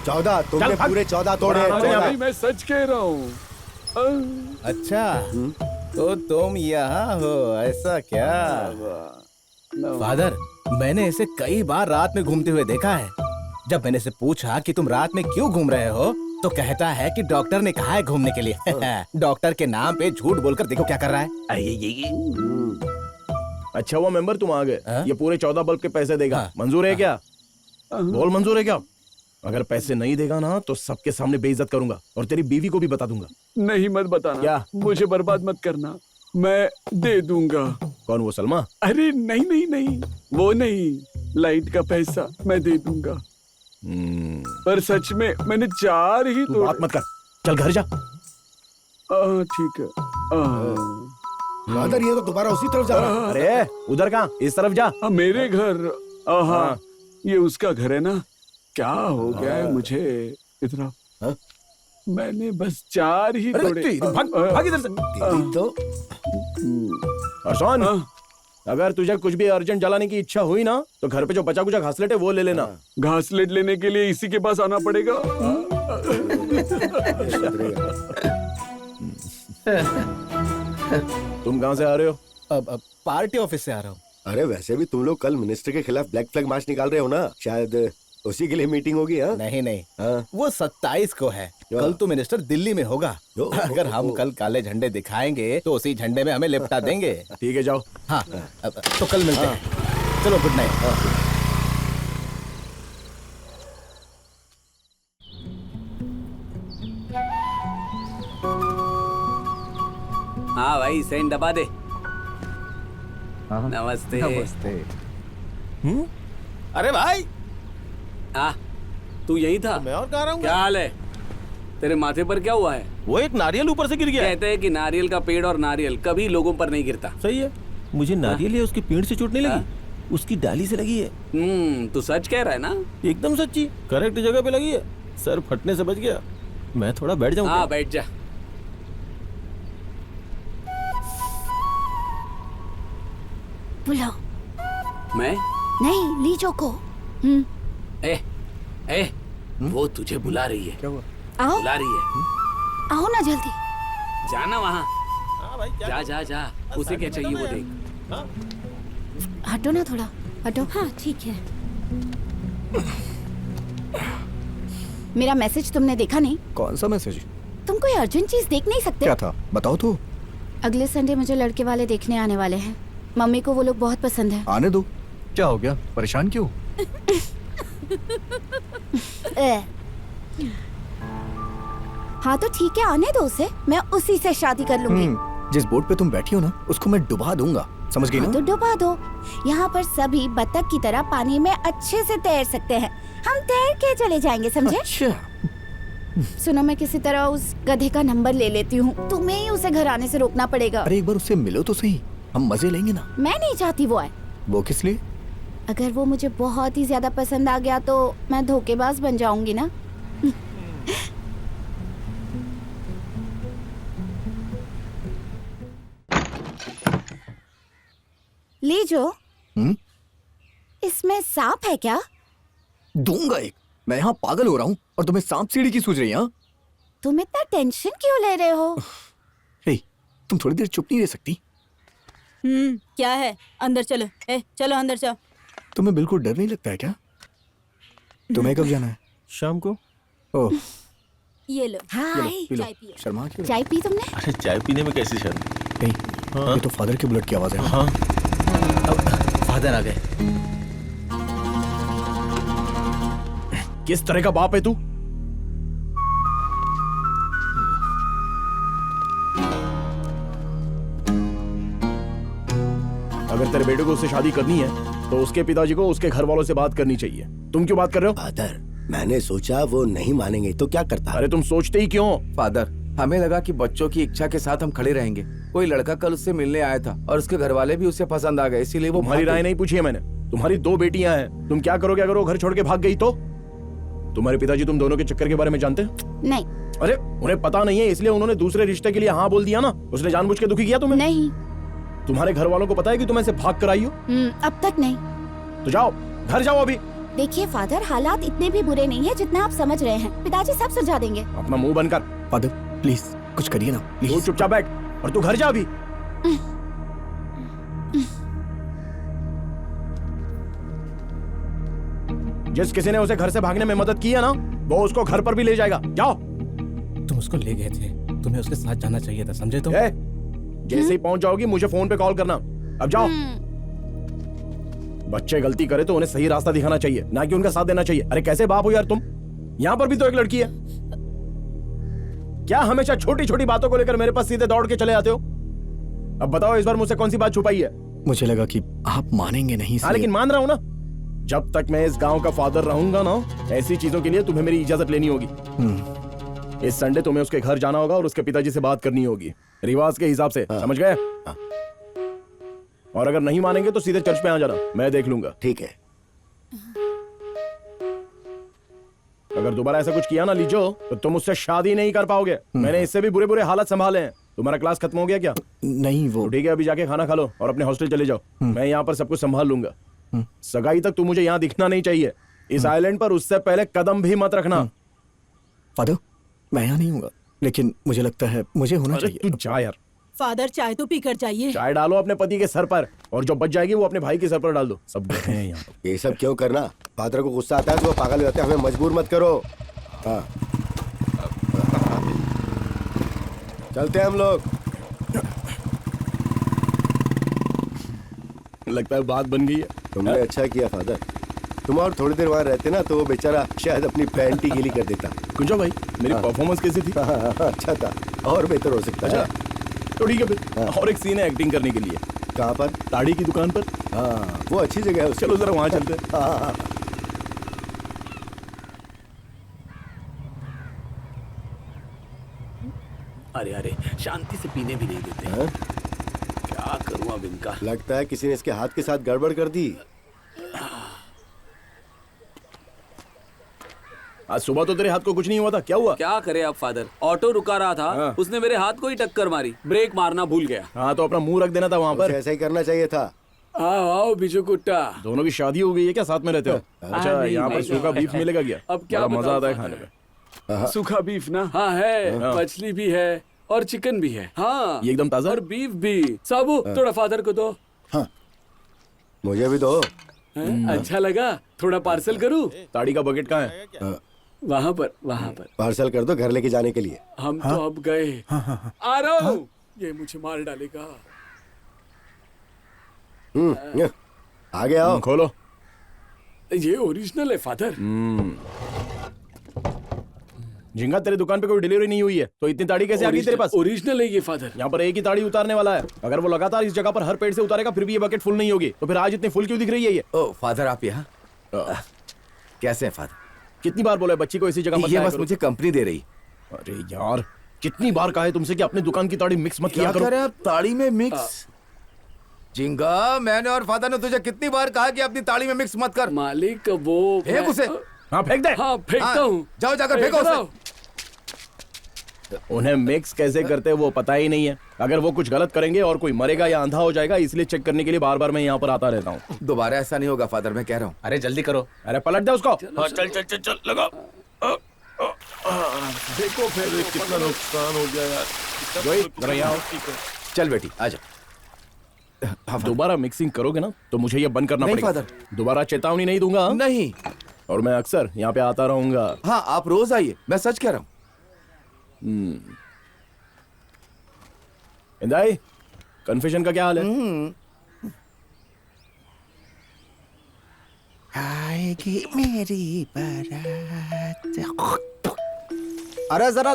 14? तुमने पूरे 14 तोड़े हैं। नहीं, मैं सच कह रहा हूँ। अच्छा, तो तुम यहाँ हो, ऐसा क्या? फादर, मैंने इसे कई बार रात में घूमते हुए देखा है। जब मैंने इसे पूछा कि तुम रात में क्यों घूम रहे हो, तो कहता है कि डॉक्टर ने कहा है घूमने के लिए। डॉक्टर के नाम पे झूठ बोलकर देखो क्या कर रहा है। अच्छा हुआ मेंबर तुम आ गए। ये पूरे 14 बल्ब के पैसे देगा, मंजूर है क्या? बोल, मंजूर है क्या? अगर पैसे नहीं देगा ना तो सबके सामने बेइज्जत करूंगा और तेरी बीवी को भी बता दूंगा। नहीं, मत बताना। क्या? मुझे बर्बाद मत करना, मैं दे दूंगा। कौन, वो सलमा? अरे नहीं नहीं नहीं, वो नहीं, लाइट का पैसा मैं दे दूंगा। पर सच में मैंने 4 ही तू बात मत कर, चल घर जा। ठीक है। फादर, ये तो दोबारा उसी तरफ जा रहा है। अरे उधर कहाँ, इस तरफ जा। मेरे घर। हाँ, ये उसका घर है ना। क्या हो गया है मुझे इतना? मैंने बस 4 ही तोड़े। भाग इधर से। तो और सुन, अगर तुझे कुछ भी अर्जेंट जलाने की इच्छा हुई ना तो घर पे जो बचा कुचा घासलेट है वो ले लेना। घासलेट लेने के लिए इसी के पास आना पड़ेगा। तुम कहाँ से आ रहे हो? अब पार्टी ऑफिस से आ रहा हूँ। अरे वैसे भी तुम लोग कल मिनिस्टर के खिलाफ ब्लैक फ्लैग मार्च निकाल रहे हो ना, शायद उसी के लिए मीटिंग होगी। हाँ नहीं नहीं, वो 27 को है। कल तो मिनिस्टर दिल्ली में होगा। अगर हम कल काले झंडे दिखाएंगे तो उसी झंडे में हमें लिपटा देंगे। ठीक है, जाओ। हाँ, तो कल मिलते हैं। चलो, गुड नाइट। हाँ भाई, सेंड दबा दे। नमस्ते। नमस्ते। अरे भाई, तू यही था? मैं और कह रहा हूँ। क्या हाल है? तेरे माथे पर क्या हुआ है? वो एक नारियल ऊपर से गिर गया। कहते हैं कि नारियल का पेड़ और नारियल कभी लोगों पर नहीं गिरता। सही है, मुझे नारियल उसकी पेड़ से चोट नहीं लगी, उसकी डाली से लगी है। तू सच कह रहा है ना? एकदम सच्ची, करेक्ट जगह पे लगी है। सर फटने से बच गया। मैं थोड़ा बैठ जाऊँ? हाँ, बैठ जा। बुलाओ। मैं नहीं, लीजो को। वो तुझे बुला रही है। क्या हुआ? आओ, बुला रही है। आओ ना जल्दी। जाना वहाँ। हाँ भाई, जा जा जा, उसे क्या चाहिए वो देख। हटो ना थोड़ा, हटो। हाँ ठीक है। मेरा मैसेज तुमने देखा नहीं? कौन सा मैसेज? तुम कोई अर्जेंट चीज देख नहीं सकते? क्या था बताओ तो। अगले संडे मुझे लड़के वाले देखने आने वाले हैं। मम्मी को वो लोग बहुत पसंद है। आने दो। क्या हो गया, परेशान क्यों? हाँ तो ठीक है, आने दो उसे, मैं उसी से शादी कर लूंगी। जिस बोट पे तुम बैठी हो ना, उसको मैं डुबा दूंगा, समझ गई ना? तो डुबा दो। यहाँ पर सभी बतख की तरह पानी में अच्छे से तैर सकते हैं। हम तैर के चले जाएंगे, समझे? अच्छा। सुनो, मैं किसी तरह उस गधे का नंबर ले लेती हूँ। तुम्हें ही उसे घर आने से रोकना पड़ेगा। अरे एक बार उससे मिलो तो सही, हम मजे लेंगे ना। मैं नहीं चाहती वो आए। वो किस लिए? अगर वो मुझे बहुत ही ज्यादा पसंद आ गया तो मैं धोखेबाज बन जाऊंगी ना। लीजो। इसमें सांप है क्या? दूंगा एक। मैं यहाँ पागल हो रहा हूँ और तुम्हें सांप सीढ़ी की सूझ रही है? तुम इतना टेंशन क्यों ले रहे हो? हे, तुम थोड़ी देर चुप नहीं रह सकती? क्या है? अंदर चलो। चलो अंदर जाओ। तुम्हें बिल्कुल डर नहीं लगता है क्या? तुम्हें कब जाना है? शाम को। ओह, ये लो। हाय, पी लो। चाय पियो। शर्मा क्यों? चाय पी तुमने? अरे चाय पीने में कैसी शर्म? नहीं, ये तो फादर के बुलेट की आवाज है। हाँ, फादर आ गए। किस तरह का बाप है तू? अगर तेरे बेटे को उससे शादी करनी है तो उसके पिताजी को उसके घर वालों से बात करनी चाहिए। तुम क्यों बात कर रहे हो? फादर, मैंने सोचा वो नहीं मानेंगे तो क्या करता? अरे तुम सोचते ही क्यों? फादर, हमें लगा कि बच्चों की इच्छा के साथ हम खड़े रहेंगे। कोई लड़का कल उससे मिलने आया था और उसके घर वाले भी उसे पसंद आ गए, इसीलिए वो तुम्हारी राय नहीं पूछी है मैंने। तुम्हारी 2 बेटियां हैं, तुम क्या करोगे अगर वो घर छोड़ के भाग गई तो? तुम्हारे पिताजी तुम दोनों के चक्कर के बारे में जानते हैं? नहीं। अरे उन्हें पता नहीं है, इसलिए उन्होंने दूसरे रिश्ते के लिए हाँ बोल दिया ना। उसने जानबूझ के दुखी किया तुम्हें? नहीं। तुम्हारे घर वालों को पता है कि तुम ऐसे भाग कर आई हो? अब तक नहीं। तो जाओ, घर जाओ अभी। देखिए फादर, हालात इतने भी बुरे नहीं है जितना आप समझ रहे हैं। पिताजी सब सुलझा देंगे। अपना मुंह बंद कर। फादर प्लीज कुछ करिए ना, तू प्लीज। चुपचाप बैठ और तू घर जा अभी। जिस किसी ने उसे घर से भागने में मदद की है ना, वो उसको घर पर भी ले जाएगा। जाओ। तुम उसको ले गए थे, तुम्हें उसके साथ जाना चाहिए था, समझे तुम? जैसे ही पहुंच जाओगी मुझे फोन पे कॉल करना। अब जाओ। बच्चे गलती करे तो उन्हें सही रास्ता दिखाना चाहिए, ना कि उनका साथ देना चाहिए। अरे कैसे बाप हो यार तुम? यहाँ पर भी तो एक लड़की है। क्या हमेशा छोटी छोटी बातों को लेकर मेरे पास सीधे दौड़ के चले आते हो? अब बताओ इस बार मुझसे कौन सी बात छुपाई है? मुझे लगा कि आप मानेंगे नहीं। हाँ, लेकिन मान रहा हूँ ना। जब तक मैं इस गांव का फादर रहूंगा ना, ऐसी चीजों के लिए तुम्हें मेरी इजाजत लेनी होगी। इस संडे तुम्हें उसके घर जाना होगा और उसके पिताजी से बात करनी होगी, रिवाज के हिसाब से। समझ गए? और अगर नहीं मानेंगे तो सीधे चर्च पे आ जाना, मैं देख लूंगा। ठीक है। अगर दोबारा ऐसा कुछ किया ना लीजो, तो तुम उससे शादी नहीं कर पाओगे। मैंने इससे भी बुरे बुरे हालात संभाले हैं। तुम्हारा क्लास खत्म हो गया क्या? नहीं वो। तो ठीक है, अभी जाके खाना खा लो और अपने हॉस्टल चले जाओ। मैं यहाँ पर सब कुछ संभाल लूंगा। सगाई तक तू मुझे यहाँ दिखना नहीं चाहिए। इस आइलैंड पर उससे पहले कदम भी मत रखना। फादर, मैं यहाँ नहीं हूँगा, लेकिन मुझे लगता है मुझे होना चाहिए। तू जा यार। फादर चाय तो पी कर जाइए। चाय डालो अपने पति के सर पर, और जो बच जाएगी वो अपने भाई के सर पर डाल दो। सब गए हैं यहाँ। ये सब क्यों करना? फादर को गुस्सा आता है तो वो पागल हो जाते हैं। हमें मजबूर मत करो। हाँ, चलते हैं हम लोग। लगता है बात बन गई है। तुमने अच्छा किया फादर। तुम और थोड़ी देर वहाँ रहते ना तो वो बेचारा शायद अपनी पैंट ही गीली कर देता। कुंजो भाई, मेरी परफॉर्मेंस कैसी थी? अच्छा था, और बेहतर हो सकता है। तो ठीक है फिर। और एक सीन है एक्टिंग करने के लिए। कहाँ पर? ताड़ी की दुकान पर। हाँ, वो अच्छी जगह है। चलो जरा वहाँ चलते हैं। हाँ। अरे अरे, शांति से पीने भी नहीं देते। हाँ? क्या करूं अब इनका? लगता है किसी ने इसके हाथ के साथ गड़बड़ कर दी। आज सुबह तो तेरे हाथ को कुछ नहीं हुआ था, क्या हुआ? क्या करे अब फादर, ऑटो रुका रहा था, उसने मेरे हाथ को ही टक्कर मारी, ब्रेक मारना भूल गया। हाँ तो अपना मुंह रख देना था वहाँ पर। ऐसा ही करना चाहिए था। आओ बिजू कुट्टा। दोनों की शादी हो गई है क्या? साथ में रहते हो? अच्छा, यहाँ पर सूखा बीफ मिलेगा क्या? अब क्या मजा आता है खाने में। सूखा बीफ ना? हाँ है, मछली भी है और चिकन भी है। हाँ, ये एकदम ताजा और बीफ भी। साबू थोड़ा फादर को दो। हाँ, मुझे भी दो। अच्छा लगा, थोड़ा पार्सल करूं? ताड़ी का बकेट कहाँ है? वहाँ पर। पार्सल कर दो घर लेके जाने के लिए। हम तो अब गए। आ रहा हूँ। ये मुझे मार डालेगा। आगे आओ। खोलो। ये ओरिजिनल है फादर। झिंगा, तेरी दुकान पे कोई डिलीवरी नहीं हुई है तो इतनी ताड़ी कैसे आ गई तेरे पास? ओरिजिनल है ये फादर। यहाँ पर एक ही ताड़ी उतारने वाला है। अगर वो लगातार इस जगह पर हर पेड़ से उतारेगा फिर भी ये बकेट फुल नहीं होगी, तो फिर आज इतनी फुल क्यों दिख रही है ये? ओ फादर, आप यहाँ कैसे हैं फादर? कितनी बार बोला बच्ची को इसी जगह मत ये लाया बस करो। मुझे कंपनी दे रही। अरे यार, कितनी बार कहा है तुमसे कि अपनी दुकान की ताड़ी मिक्स मत किया क्या करो। कर रहे हैं आप ताड़ी में मिक्स? जिंगा, मैंने और फादर ने तुझे कितनी बार कहा कि अपनी ताड़ी में मिक्स मत कर। मालिक वो फेंक उसे। हाँ फेंक दे। हाँ फेंकता हूँ। जाओ जाकर फेंको उसे। उन्हें मिक्स कैसे करते हैं वो पता ही नहीं है। अगर वो कुछ गलत करेंगे और कोई मरेगा या अंधा हो जाएगा, इसलिए चेक करने के लिए बार बार मैं यहाँ पर आता रहता हूँ। दोबारा ऐसा नहीं होगा फादर, मैं कह रहा हूँ। अरे जल्दी करो। अरे पलट दे उसको। हाँ, चल चल चल चल लगा। देखो फिर कितना नुकसान हो गया यार। चल बेटी आजा। दोबारा मिक्सिंग करोगे ना तो मुझे ये बंद करना नहीं पड़ेगा। फादर। दोबारा चेतावनी नहीं दूंगा। नहीं। और मैं अक्सर यहाँ पे आता रहूंगा। हाँ आप रोज आइए, मैं सच कह रहा हूँ। इंदाई, कन्फेशन का क्या हाल है? आएगी मेरी बारात। अरे जरा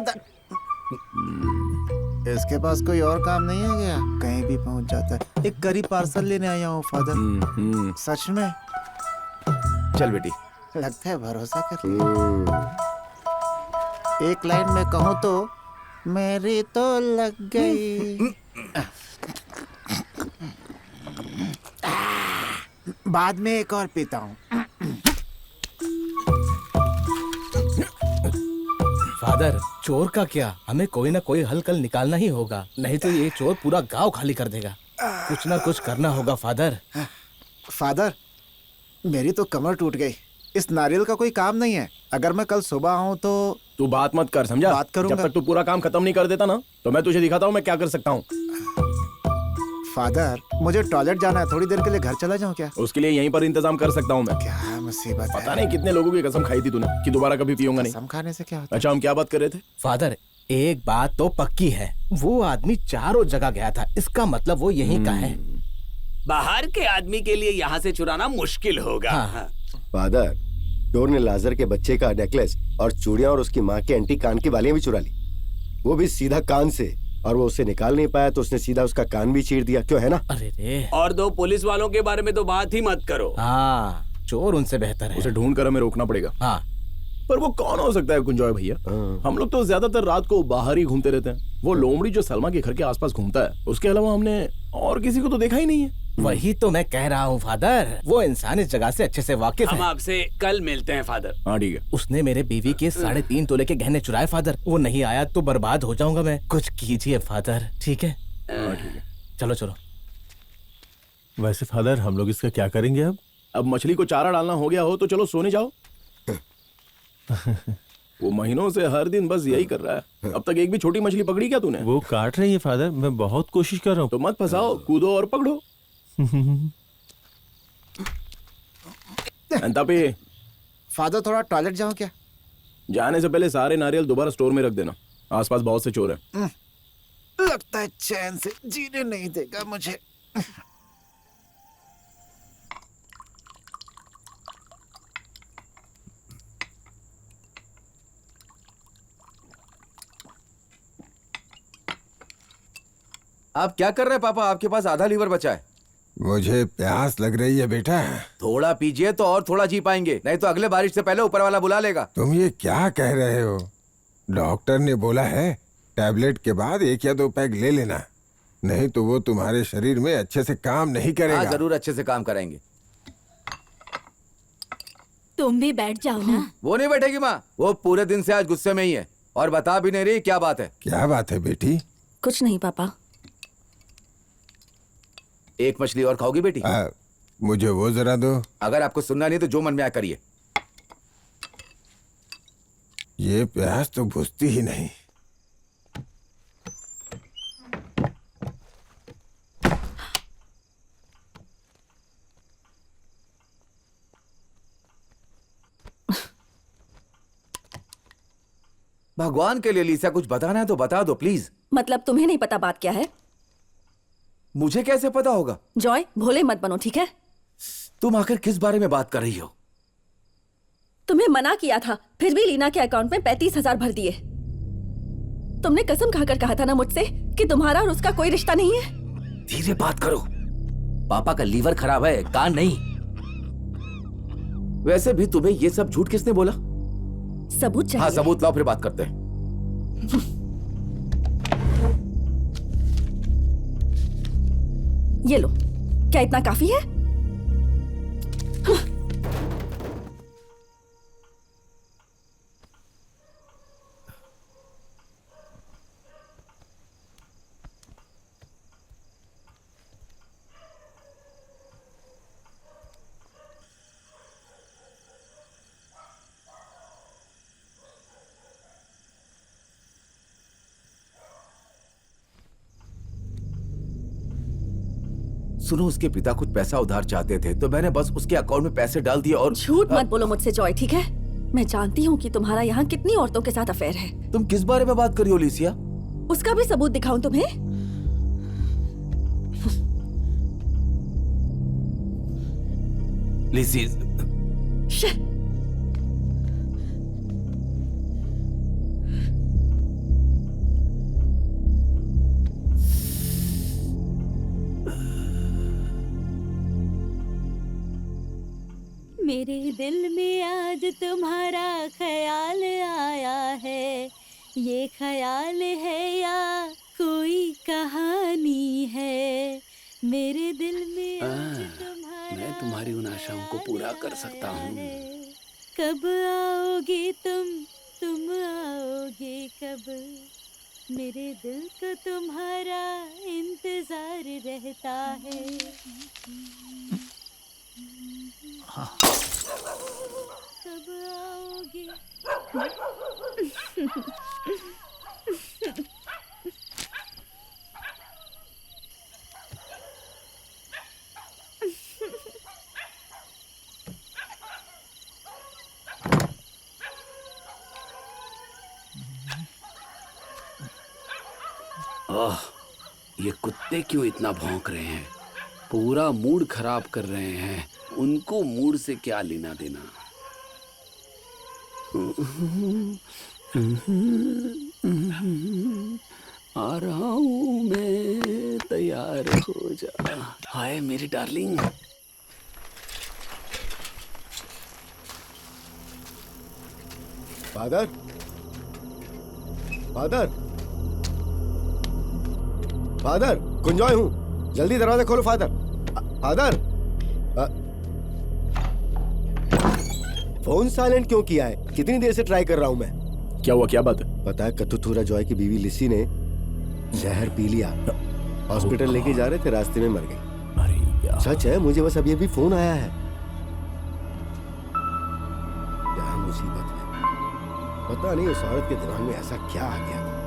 इसके पास कोई और काम नहीं है क्या? कहीं भी पहुंच जाता है। एक गरीब पार्सल लेने आया हूँ फादर। सच में? चल बेटी। लगता है भरोसा कर लिया। एक लाइन में कहूँ तो मेरी तो लग गई। बाद में एक और पीता हूँ। फादर, चोर का क्या, हमें कोई ना कोई हल कल निकालना ही होगा, नहीं तो ये चोर पूरा गांव खाली कर देगा। कुछ ना कुछ करना होगा फादर। फादर, मेरी तो कमर टूट गई। इस नारियल का कोई काम नहीं है। अगर मैं कल सुबह आऊँ तो तू बात मत कर, समझा? बात करूंगा। जब तक तू पूरा काम खत्म नहीं कर देता ना तो मैं तुझे दिखाता हूँ मैं क्या कर सकता हूँ। फादर, मुझे टॉयलेट जाना है, थोड़ी देर के लिए घर चला जाऊँ क्या? उसके लिए यहीं पर इंतजाम कर सकता हूँ मैं। क्या मुसीबत है। पता नहीं कितने लोगों की कसम खाई थी तूने कि दोबारा कभी पीऊंगा नहीं। कसम खाने से क्या होता है? अच्छा, हम क्या बात कर रहे थे? फादर, एक बात तो पक्की है, वो आदमी चारों जगह गया था, इसका मतलब वो यहीं का है। बाहर के आदमी के लिए यहाँ से चुराना मुश्किल होगा। हाँ। फादर, चोर ने लाजर के बच्चे का नेकलेस और चूड़ियां और उसकी माँ के एंटी कान की बालियां भी चुरा ली, वो भी सीधा कान से। और वो उसे निकाल नहीं पाया तो उसने सीधा उसका कान भी चीर दिया। क्यों, है ना? अरे रे। और दो पुलिस वालों के बारे में तो बात ही मत करो। हाँ, चोर उनसे बेहतर है। उसे ढूंढ कर हमें रोकना पड़ेगा। हाँ। पर वो कौन हो सकता है कुंजॉय भैया? हम लोग तो ज्यादातर रात को बाहर ही घूमते रहते हैं। वो लोमड़ी जो सलमा के घर के आसपास घूमता है, उसके अलावा हमने और किसी को तो देखा ही नहीं है। वही तो मैं कह रहा हूँ फादर, वो इंसान इस जगह से अच्छे से वाकिफ हम है। आपसे कल मिलते हैं फादर। हाँ ठीक है। उसने मेरे बीवी के 3.5 तोले के गहने चुराए फादर। वो नहीं आया तो बर्बाद हो जाऊंगा मैं। कुछ कीजिए फादर, ठीक है? हाँ ठीक है। चलो चलो। वैसे फादर, हम लोग इसका क्या करेंगे अब? अब मछली को चारा डालना हो गया हो तो चलो सोने जाओ। वो महीनों से हर दिन बस यही कर रहा है। अब तक एक भी छोटी मछली पकड़ी क्या तूने? वो काट रही है फादर, मैं बहुत कोशिश कर रहा हूँ। तो मत फंसाओ, कूदो और पकड़ो। अंतापी, फादर थोड़ा टॉयलेट जाऊँ क्या? जाने से पहले सारे नारियल दोबारा स्टोर में रख देना, आसपास बहुत से चोर हैं। लगता है चैन से जीने नहीं देगा मुझे। आप क्या कर रहे हैं पापा? आपके पास आधा लीवर बचा है। मुझे प्यास लग रही है बेटा। थोड़ा पीजिए तो और थोड़ा जी पाएंगे, नहीं तो अगले बारिश से पहले ऊपर वाला बुला लेगा। तुम ये क्या कह रहे हो? डॉक्टर ने बोला है टैबलेट के बाद 1 या 2 पैग ले लेना, नहीं तो वो तुम्हारे शरीर में अच्छे से काम नहीं करेगा। हाँ, जरूर अच्छे से काम कराएंगे। तुम भी बैठ जाओ ना। वो नहीं बैठेगी माँ, वो पूरे दिन से आज गुस्से में ही है और बता भी नहीं रही क्या बात है। क्या बात है बेटी? कुछ नहीं पापा। एक मछली और खाओगी बेटी? मुझे वो जरा दो। अगर आपको सुनना नहीं तो जो मन में आया करिए। ये प्यास तो बुझती ही नहीं। भगवान के लिए लिसा, कुछ बताना है तो बता दो प्लीज। मतलब तुम्हें नहीं पता बात क्या है? मुझे कैसे पता होगा? जॉय, भोले मत बनो, ठीक है? तुम आखिर किस बारे में बात कर रही हो? तुम्हें मना किया था, फिर भी लीना के अकाउंट में 35,000 भर दिए। तुमने कसम खाकर कहा था ना मुझसे कि तुम्हारा और उसका कोई रिश्ता नहीं है। धीरे बात करो, पापा का लीवर खराब है, कान नहीं। वैसे भी तुम्हें ये सब झूठ किसने बोला? सबूत चाहिए? हाँ सबूत लाओ, फिर बात करते हैं। ये लो, क्या इतना काफी है? सुनो, उसके पिता कुछ पैसा उधार चाहते थे तो मैंने बस उसके अकाउंट में पैसे डाल दिए और... झूठ मत बोलो मुझसे जॉय, ठीक है? मैं जानती हूँ कि तुम्हारा यहाँ कितनी औरतों के साथ अफेयर है। तुम किस बारे में बात कर रही हो लिसिया? उसका भी सबूत दिखाऊं तुम्हें? लिसी, मेरे दिल में आज तुम्हारा ख्याल आया है, ये ख्याल है या कोई कहानी है? मेरे दिल में आज तुम्हारा मैं तुम्हारी उन आशाओं को पूरा कर सकता हूँ। कब आओगे तुम आओगे कब? मेरे दिल को तुम्हारा इंतजार रहता है। कब आओगे? ओह, ये कुत्ते क्यों इतना भौंक रहे हैं? पूरा मूड खराब कर रहे हैं। उनको मूड से क्या लेना देना। आ रहा हूँ मैं, तैयार हो जा। हाय मेरी डार्लिंग। फादर, फादर, फादर, कुंजॉय हूँ, जल्दी दरवाजा खोलो फादर। फादर, फोन साइलेंट क्यों किया है? कितनी देर से ट्राई कर रहा हूँ मैं। क्या हुआ, क्या बात है? पता है, कत्तूथूरा जॉय की बीवी लिसी ने जहर पी लिया, हॉस्पिटल लेके जा रहे थे, रास्ते में मर गई। अरे यार, सच है, मुझे बस अभी अभी फोन आया है। क्या मुसीबत है, पता नहीं उस औरत के दिमाग में ऐसा क्या आ गया था।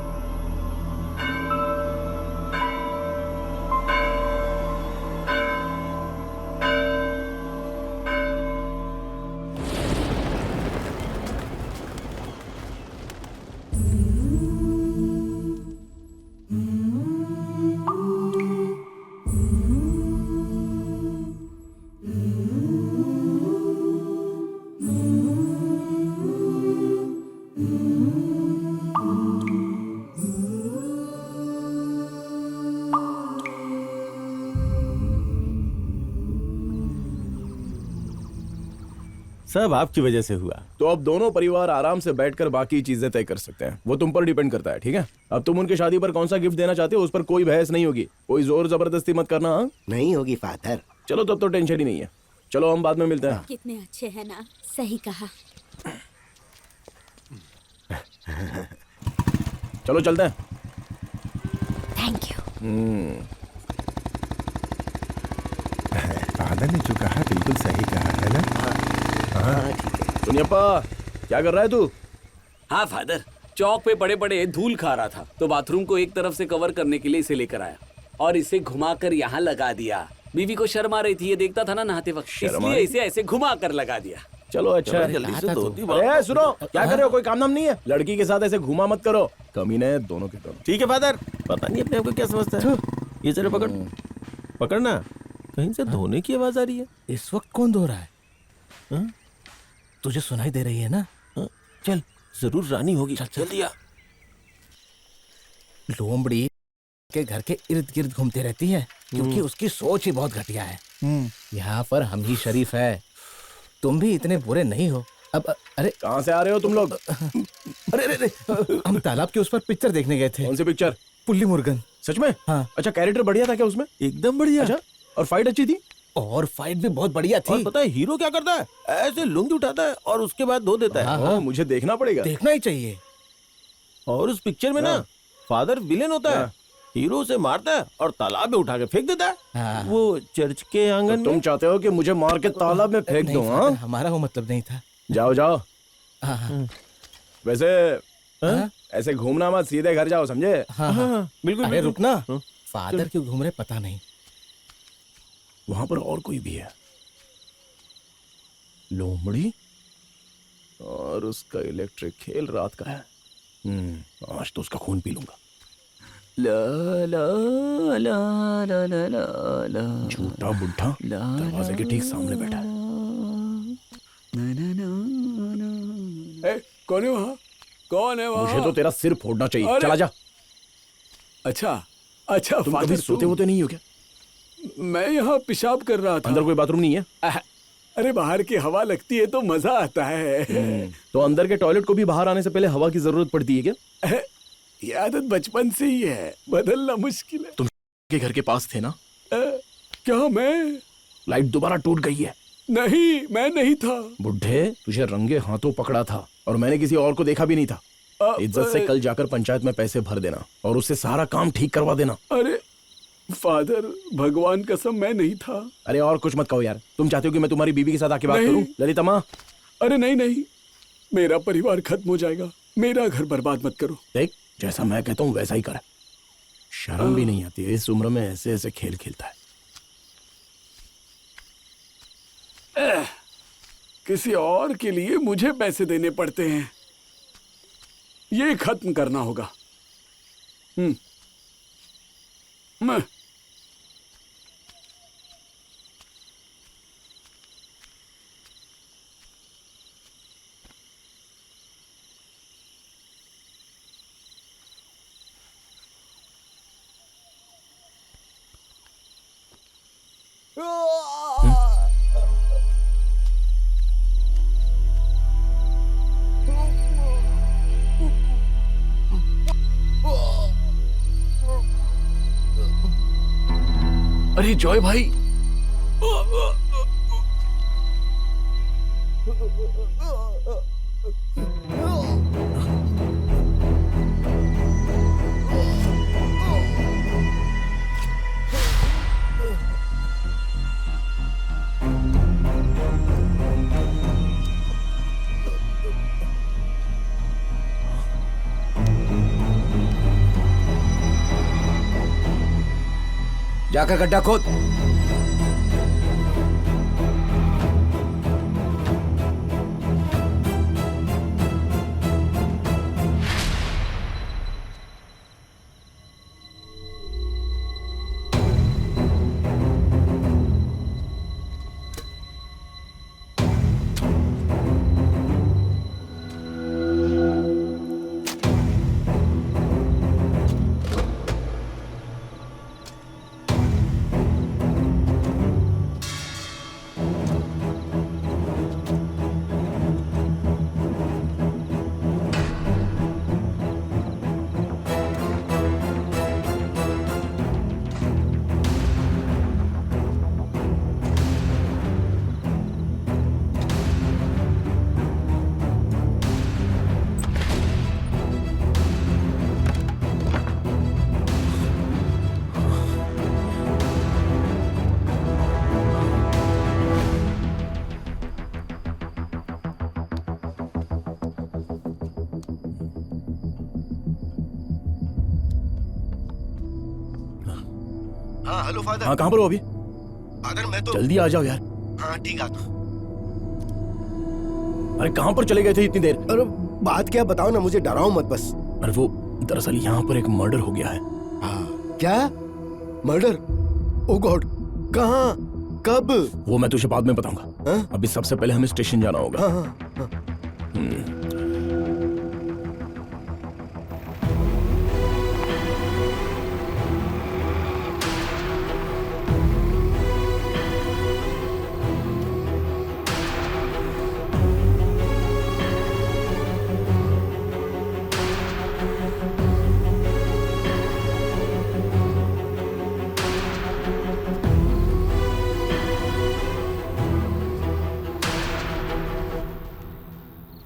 सब आपकी वजह से हुआ। तो अब दोनों परिवार आराम से बैठकर बाकी चीजें तय कर सकते हैं। वो तुम पर डिपेंड करता है, ठीक है? अब तुम उनकी शादी पर कौन सा गिफ्ट देना चाहते हो, उस पर कोई बहस नहीं होगी। कोई जोर जबरदस्ती मत करना। हाँ? नहीं होगी फादर। चलो तब तो टेंशन ही नहीं है। चलो हम बाद में मिलते हैं। कितने अच्छे हैं ना, सही कहा। चलो चलते हैं। Thank you. फादर ने जो कहा बिल्कुल सही कहा है ना? सुनियप्पा, क्या कर रहा है तू? हाँ फादर, चौक पे बड़े बड़े धूल खा रहा था तो बाथरूम को एक तरफ से कवर करने के लिए इसे लेकर आया और इसे घुमाकर यहाँ लगा दिया। बीवी को शर्म आ रही थी, ये देखता था ना नहाते वक्त, इसलिए इसे ऐसे घुमा कर लगा दिया। चलो अच्छा है। जल्दी से धोती अरे सुनो, क्या कर रहे हो? कोई काम नाम नहीं है? लड़की के साथ ऐसे घुमा मत करो, कमीने दोनों के दोनों। ठीक है फादर, पता नहीं अपने आप को क्या समझता है। ये जरा पकड़, पकड़ना, कहीं से धोने की आवाज आ रही है। इस वक्त कौन धो रहा है? हाँ? तुझे सुनाई दे रही है ना? हाँ? चल, जरूर रानी होगी। चल जल्दी आ। लोमड़ी के घर के इर्द गिर्द घूमती रहती है क्योंकि उसकी सोच ही बहुत घटिया है। यहाँ पर हम ही शरीफ है, तुम भी इतने बुरे नहीं हो। अब अरे कहाँ से आ रहे हो तुम लोग? अरे अरे अरे, हम तालाब के उस पर पिक्चर देखने गए थे। कौन सी पिक्चर? पुल्ली मुर्गन। सच में? हाँ। अच्छा, कैरेक्टर बढ़िया था क्या उसमें? एकदम बढ़िया। अच्छा, और फाइट अच्छी थी? और फाइट भी बहुत बढ़िया थी। और पता है हीरो क्या करता है? ऐसे लुंगी उठाता है और उसके बाद धो देता है। हाँ, मुझे देखना पड़ेगा। देखना ही चाहिए। और उस पिक्चर में ना फादर विलेन होता है, हीरो उसे मारता है और तालाब में उठा के फेंक देता है। हाँ। वो चर्च के आंगन में। तुम चाहते हो कि मुझे मार के तालाब में फेंक नहीं, दूं? फादर, हाँ, हमारा वो मतलब नहीं था। जाओ जाओ। हाँ, हाँ, वैसे ऐसे घूमना मत, सीधे घर जाओ, समझे? हाँ, हाँ। बिल्कुल। अरे रुकना, फादर क्यों घूम रहे पता नहीं। वहां पर और कोई भी है। लोमड़ी और उसका इलेक्ट्रिक खेल रात का है। आज तो उसका खून पी लूंगा। ला ला ला ला ला ला ला। झूठा बुढ़ा दरवाजे के ठीक सामने बैठा है। कौन है वहाँ? कौन है वहाँ? मुझे तो तेरा सिर फोड़ना चाहिए। अरे! चला जा। अच्छा अच्छा तुम फादर, कभी सोते होते नहीं हो क्या? मैं यहाँ पेशाब कर रहा था। अंदर कोई बाथरूम नहीं है? अरे बाहर की हवा लगती है तो मजा आता है। तो अंदर के टॉयलेट को भी बाहर आने से पहले हवा की जरूरत पड़ती है क्या? ये आदत बचपन से ही है, बदलना मुश्किल है। तुम के घर के पास थे ना? क्या मैं? लाइट दोबारा टूट गई है। नहीं, मैं नहीं था। बुढ़े, तुझे रंगे हाथों पकड़ा था और मैंने किसी और को देखा भी नहीं था। इज्जत से कल जाकर पंचायत में पैसे भर देना और उससे सारा काम ठीक करवा देना। अरे फादर, भगवान कसम मैं नहीं था। अरे और कुछ मत कहो यार। तुम चाहते हो कि मैं तुम्हारी बीवी के साथ आके बात नहीं। करूं? ललिता माँ। अरे नहीं नहीं, मेरा परिवार खत्म हो जाएगा, मेरा घर बर्बाद मत करो। देख, जैसा मैं कहता हूँ वैसा ही कर। शर्म भी नहीं आती है इस उम्र में ऐसे ऐसे खेल खेलता है। किसी और के लिए मुझे पैसे देने पड़ते हैं, ये खत्म करना होगा। मैं अरे जॉय भाई, जाकर गड्ढा खोद। हाँ हेलो फादर। हाँ, कहाँ पर हो अभी? फादर मैं तो जल्दी आ जाओ यार। हाँ ठीक आता हूँ। अरे कहाँ पर चले गए थे इतनी देर? अरे बात क्या बताओ ना, मुझे डराओ मत बस। अरे वो दरअसल यहाँ पर एक मर्डर हो गया है। क्या मर्डर? ओ गॉड, कहाँ, कब? वो मैं तुझे बाद में बताऊंगा। अभी सबसे पहले हमें स्टेशन जाना होगा।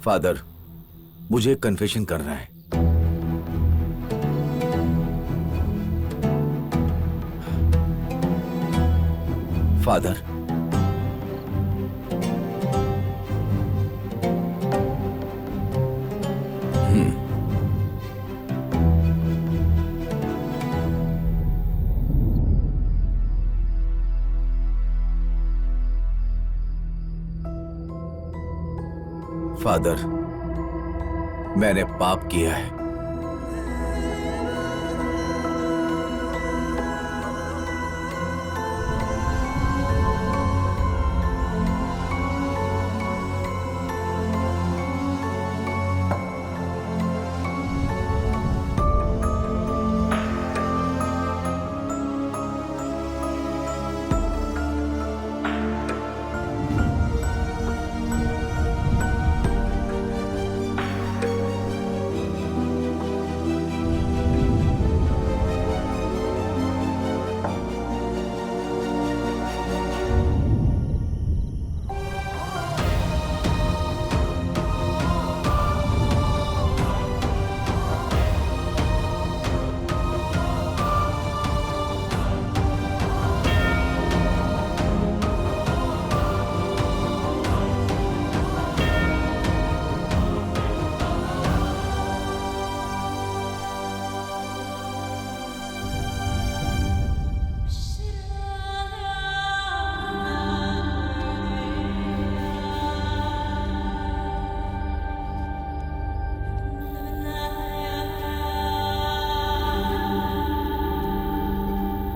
फादर, मुझे एक कन्फेशन करना है। फादर, फादर, मैंने पाप किया है।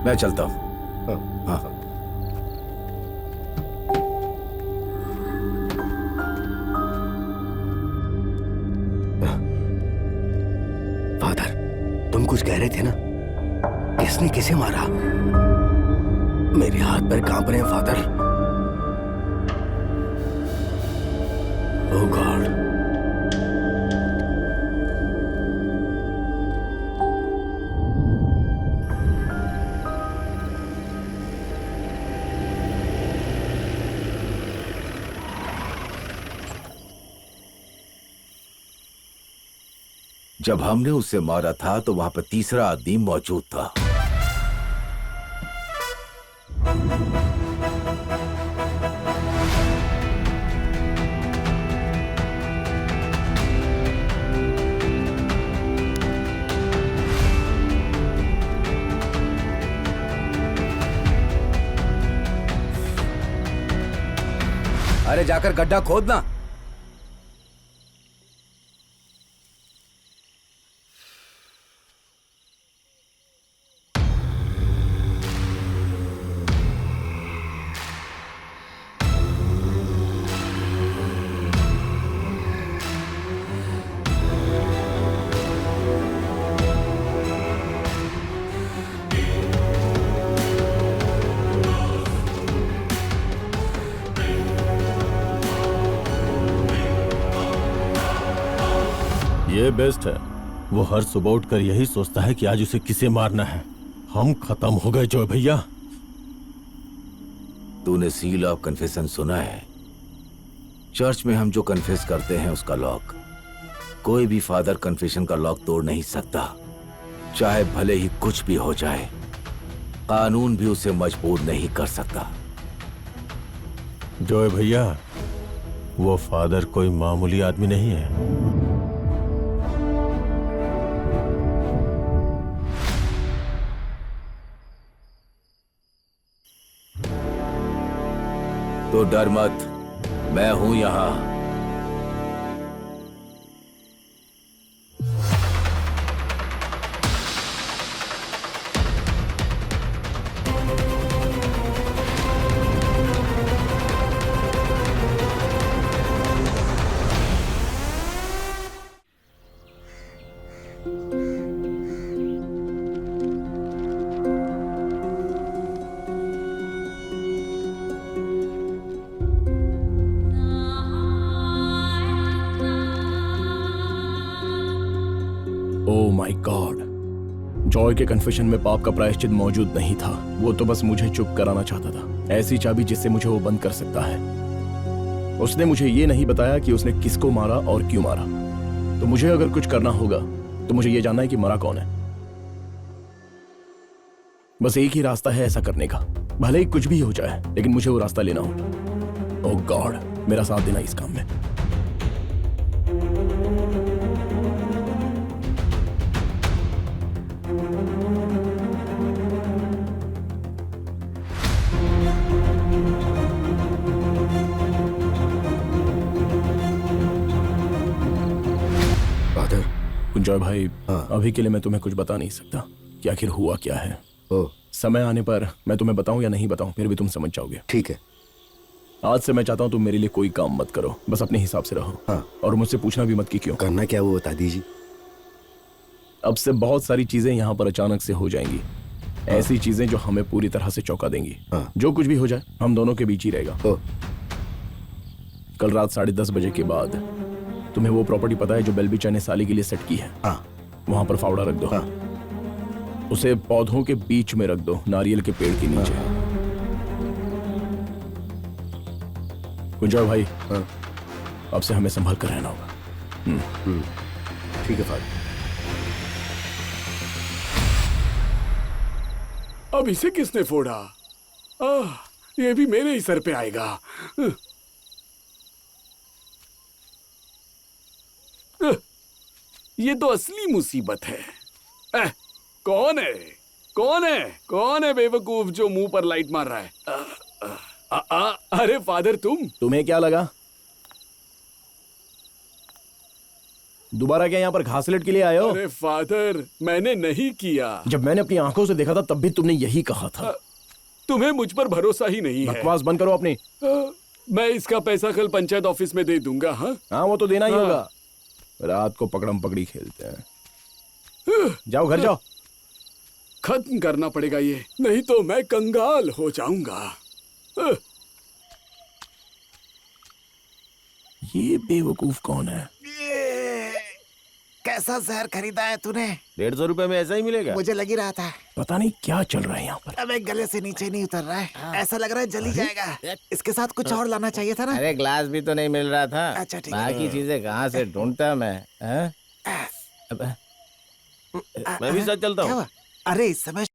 मैं चलता हूं। हाँ। फादर, तुम कुछ कह रहे थे ना? किसने किसे मारा? मेरे हाथ पैर कांप रहे हैं फादर। ओह गॉड। जब हमने उसे मारा था तो वहां पर तीसरा आदमी मौजूद था। अरे जाकर गड्ढा खोदना। ये बेस्ट है। वो हर सुबह उठकर यही सोचता है कि आज उसे किसे मारना है। हम खत्म हो गए जॉय भैया। तूने सील ऑफ कन्फेशन सुना है? चर्च में हम जो कन्फेस करते हैं उसका लॉक कोई भी फादर कन्फेशन का लॉक तोड़ नहीं सकता, चाहे भले ही कुछ भी हो जाए। कानून भी उसे मजबूर नहीं कर सकता। जॉय भैया, वो फादर कोई मामूली आदमी नहीं है। तो डर मत, मैं हूं यहां। माय गॉड, जॉय के कन्फेशन में पाप का प्रायश्चित मौजूद नहीं था। वो तो बस मुझे चुप कराना चाहता था, ऐसी चाबी जिससे मुझे वो बंद कर सकता है। उसने मुझे ये नहीं बताया कि उसने किसको मारा और क्यों मारा। तो मुझे अगर कुछ करना होगा तो मुझे ये जानना है कि मरा कौन है। बस एक ही रास्ता है ऐसा करने का, भले ही कुछ भी हो जाए, लेकिन मुझे वो रास्ता लेना हो। ओह गॉड, मेरा साथ देना इस काम में। फादर। कुंजॉय भाई, हाँ। अभी के लिए मैं तुम्हें कुछ बता नहीं सकता कि आखिर हुआ क्या है। ओह, समय आने पर मैं तुम्हें बताऊं या नहीं बताऊं, फिर भी तुम समझ जाओगे। ठीक है। आज से मैं चाहता हूं तुम मेरे लिए कोई काम मत करो, बस अपने हिसाब से रहो। हाँ। और मुझसे पूछना भी मत कि क्यों। करना क्या वो बता दीजिए। अब से बहुत सारी चीजें यहाँ पर अचानक से हो जाएंगी। ऐसी चीजें जो हमें पूरी तरह से चौंका देंगी। हाँ। जो कुछ भी हो जाए हम दोनों के बीच ही रहेगा। ओह, कल रात 10:30 बजे के बाद तुम्हें वो प्रॉपर्टी पता है जो बेल्बीचा ने साली के लिए सेट की है? हाँ। वहां पर फावड़ा रख दो। हाँ। उसे पौधों के बीच में रख दो, नारियल के पेड़ के नीचे। कुंजॉय भाई, हाँ। अब से हमें संभल कर रहना होगा। ठीक है फादर। अब इसे किसने फोड़ा? ये भी मेरे ही सर पे आएगा। ये तो असली मुसीबत है। कौन है? कौन है? कौन है बेवकूफ जो मुंह पर लाइट मार रहा है? अरे फादर, तुम्हें क्या लगा दोबारा क्या यहाँ पर घासलेट के लिए आए हो? अरे फादर, मैंने नहीं किया। जब मैंने अपनी आंखों से देखा था तब भी तुमने यही कहा था। तुम्हें मुझ पर भरोसा ही नहीं है। बकवास बंद करो अपनी। मैं इसका पैसा कल पंचायत ऑफिस में दे दूंगा। हाँ, वो तो देना ही होगा। रात को पकड़म पकड़ी खेलते हैं। जाओ घर जाओ। खत्म करना पड़ेगा ये, नहीं तो मैं कंगाल हो जाऊंगा। ये बेवकूफ कौन है? कैसा जहर खरीदा है तूने? 150 रुपए में ऐसा ही मिलेगा? मुझे लग ही रहा था। पता नहीं क्या चल रहा है यहाँ पर। अबे गले से नीचे नहीं उतर रहा है। ऐसा लग रहा है जल ही जाएगा। इसके साथ कुछ और लाना चाहिए था ना। अरे ग्लास भी तो नहीं मिल रहा था। अच्छा ठीक है। बाकी चीजें कहाँ से ढूंढता मैं? मैं भी साथ चलता क्या हूँ। हुआ? अरे इस समय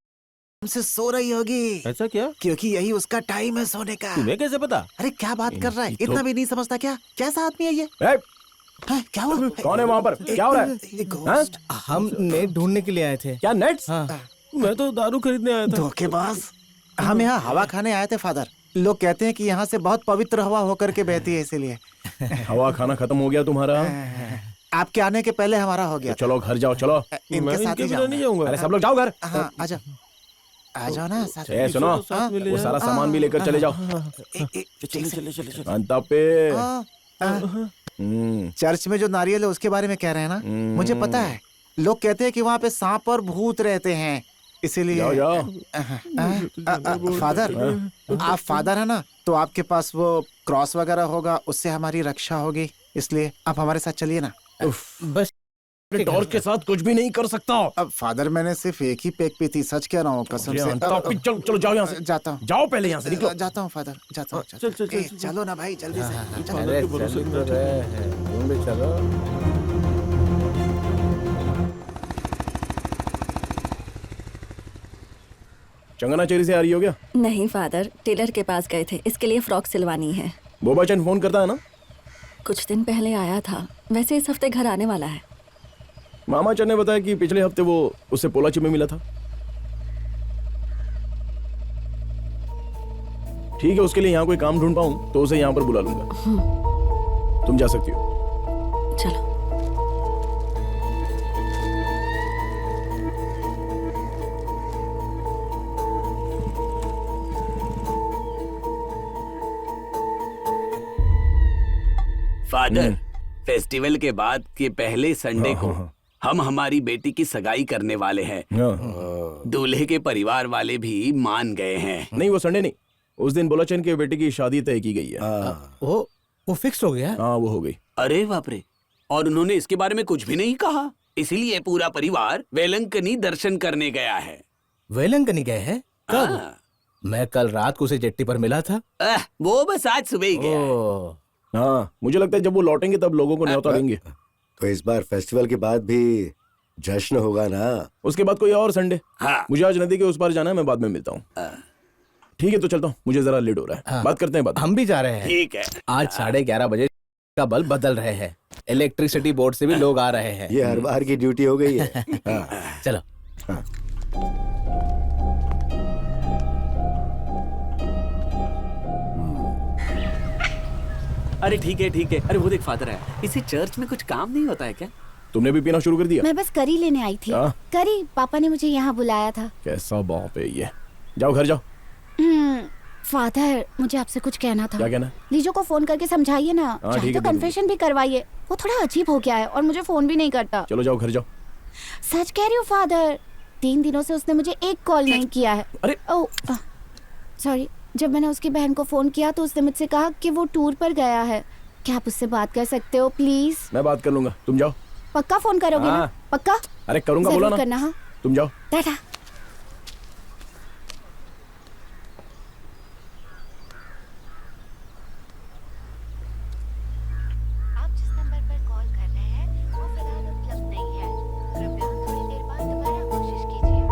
हमसे सो रही होगी। ऐसा क्या? क्योंकि यही उसका टाइम है सोने का। तुम्हें कैसे पता? अरे क्या बात कर रहा है? इनकी तो- इतना भी नहीं समझता क्या? कैसा आदमी है ये? हाँ, क्या हुआ? कौन है वहाँ पर? क्या हो रहा है? घोस्ट। हम नेट ढूंढने के लिए आए थे। क्या नेट्स? हाँ। मैं तो दारू खरीदने आया था। धोखेबाज। हम यहाँ हवा खाने आए थे फादर। लोग कहते हैं कि यहाँ से बहुत पवित्र हवा होकर के बहती है, इसीलिए। हवा खाना खत्म हो गया तुम्हारा? आपके आने के पहले हमारा हो गया। तो चलो घर जाओ, चलो। इनके साथ ही नहीं जाऊंगा। अरे सब लोग जाओ घर। हाँ, आ जाओ। आ जाओ ना साथ में। ए, सुनो, हाँ? वो सारा सामान भी लेकर चले जाओ। चले अंता पे। चर्च में जो नारियल है उसके बारे में कह रहे हैं ना? मुझे पता है। लोग कहते हैं कि वहाँ पे सांप और भूत रहते हैं, इसीलिए। जाओ जाओ। फादर, आप फादर है ना, तो आपके पास वो क्रॉस वगैरह होगा, उससे हमारी रक्षा होगी, इसलिए आप हमारे साथ चलिए ना। बस टॉर्च के साथ कुछ भी नहीं कर सकता। अब फादर, मैंने सिर्फ एक ही पेक पी थी, सच कह रहा हूँ कसम से। चलो चलो जाओ यहाँ से। जाता हूँ। जाओ पहले यहाँ से, निकलो। जाता हूँ फादर, जाता हूँ। चलो ना भाई, जल्दी से। चलो। अरे चल तो रहे हैं, तुम भी चलो। चंगनाचेरी से आ रही हो क्या? नहीं फादर, टेलर के पास गए थे, इसके लिए फ्रॉक सिलवानी है। बोबाचन फोन करता है ना? कुछ दिन पहले आया था, वैसे इस हफ्ते घर आने वाला है। मामाचन ने बताया कि पिछले हफ्ते वो उससे पोलाची में मिला था। ठीक है, उसके लिए यहाँ कोई काम ढूंढ पाऊं तो उसे यहाँ पर बुला लूंगा। तुम जा सकती हो। चलो। फादर, फेस्टिवल के बाद के पहले संडे को हम हमारी बेटी की सगाई करने वाले हैं। दूल्हे के परिवार वाले भी मान गए हैं। नहीं, वो संडे नहीं, उस दिन बोलाचन के बेटे की शादी तय की गई है। वो फिक्स हो गया? हाँ, वो हो गई। अरे बाप रे, और उन्होंने इसके बारे में कुछ भी नहीं कहा? इसीलिए पूरा परिवार वेलंकनी दर्शन करने गया है। वेलंकनी गए हैं? कब? हाँ। मैं कल रात को उसे जेट्टी पर मिला था। वो बस आज सुबह ही गया है। ओह, हाँ, मुझे लगता है जब वो लौटेंगे तब लोगों को न्योता देंगे। तो इस बार फेस्टिवल के बाद भी जश्न होगा ना? उसके बाद कोई और संडे। हाँ। मुझे आज नदी के उस पार जाना है, मैं बाद में मिलता हूँ। ठीक है, तो चलता हूँ, मुझे जरा लेट हो रहा है। हाँ। बात करते हैं बाद में। हम भी जा रहे हैं। ठीक है। आज 11:30 बजे का बल्ब बदल रहे हैं। इलेक्ट्रिसिटी बोर्ड से भी लोग आ रहे हैं। ये हर बार की ड्यूटी हो गई है। चलो। अरे ठीक है ठीक है। अरे वो देख फादर है, इसी चर्च में कुछ काम नहीं होता है क्या? तुमने भी पीना शुरू कर दिया? मैं बस करी लेने आई थी। हाँ? करी, पापा ने मुझे यहाँ बुलाया था। कैसा बाप है ये। जाओ घर जाओ। फादर, मुझे आपसे कुछ कहना था। क्या कहना? लीजो को फोन करके समझाइए ना। हाँ, चाहे ठीक तो है, कन्फेशन भी करवाइए। वो थोड़ा अजीब हो गया है और मुझे फोन भी नहीं करता। चलो जाओ घर जाओ। सच कह रही हूँ फादर, 3 दिनों से उसने मुझे एक कॉल नहीं किया है। अरे सॉरी। जब मैंने उसकी बहन को फोन किया तो उसने मुझसे कहा कि वो टूर पर गया है। क्या आप उससे बात कर सकते हो प्लीज? मैं बात कर लूंगा, तुम जाओ। पक्का फोन करोगे ना? हाँ। पक्का? अरे करूंगा, बोला जरूर ना। करना। हाँ, तुम जाओ। टाटा। आप जिस नंबर पर कॉल कर रहे हैं वो फिलहाल उपलब्ध नहीं है। कृपया थोड़ी देर बाद दोबारा कोशिश कीजिए।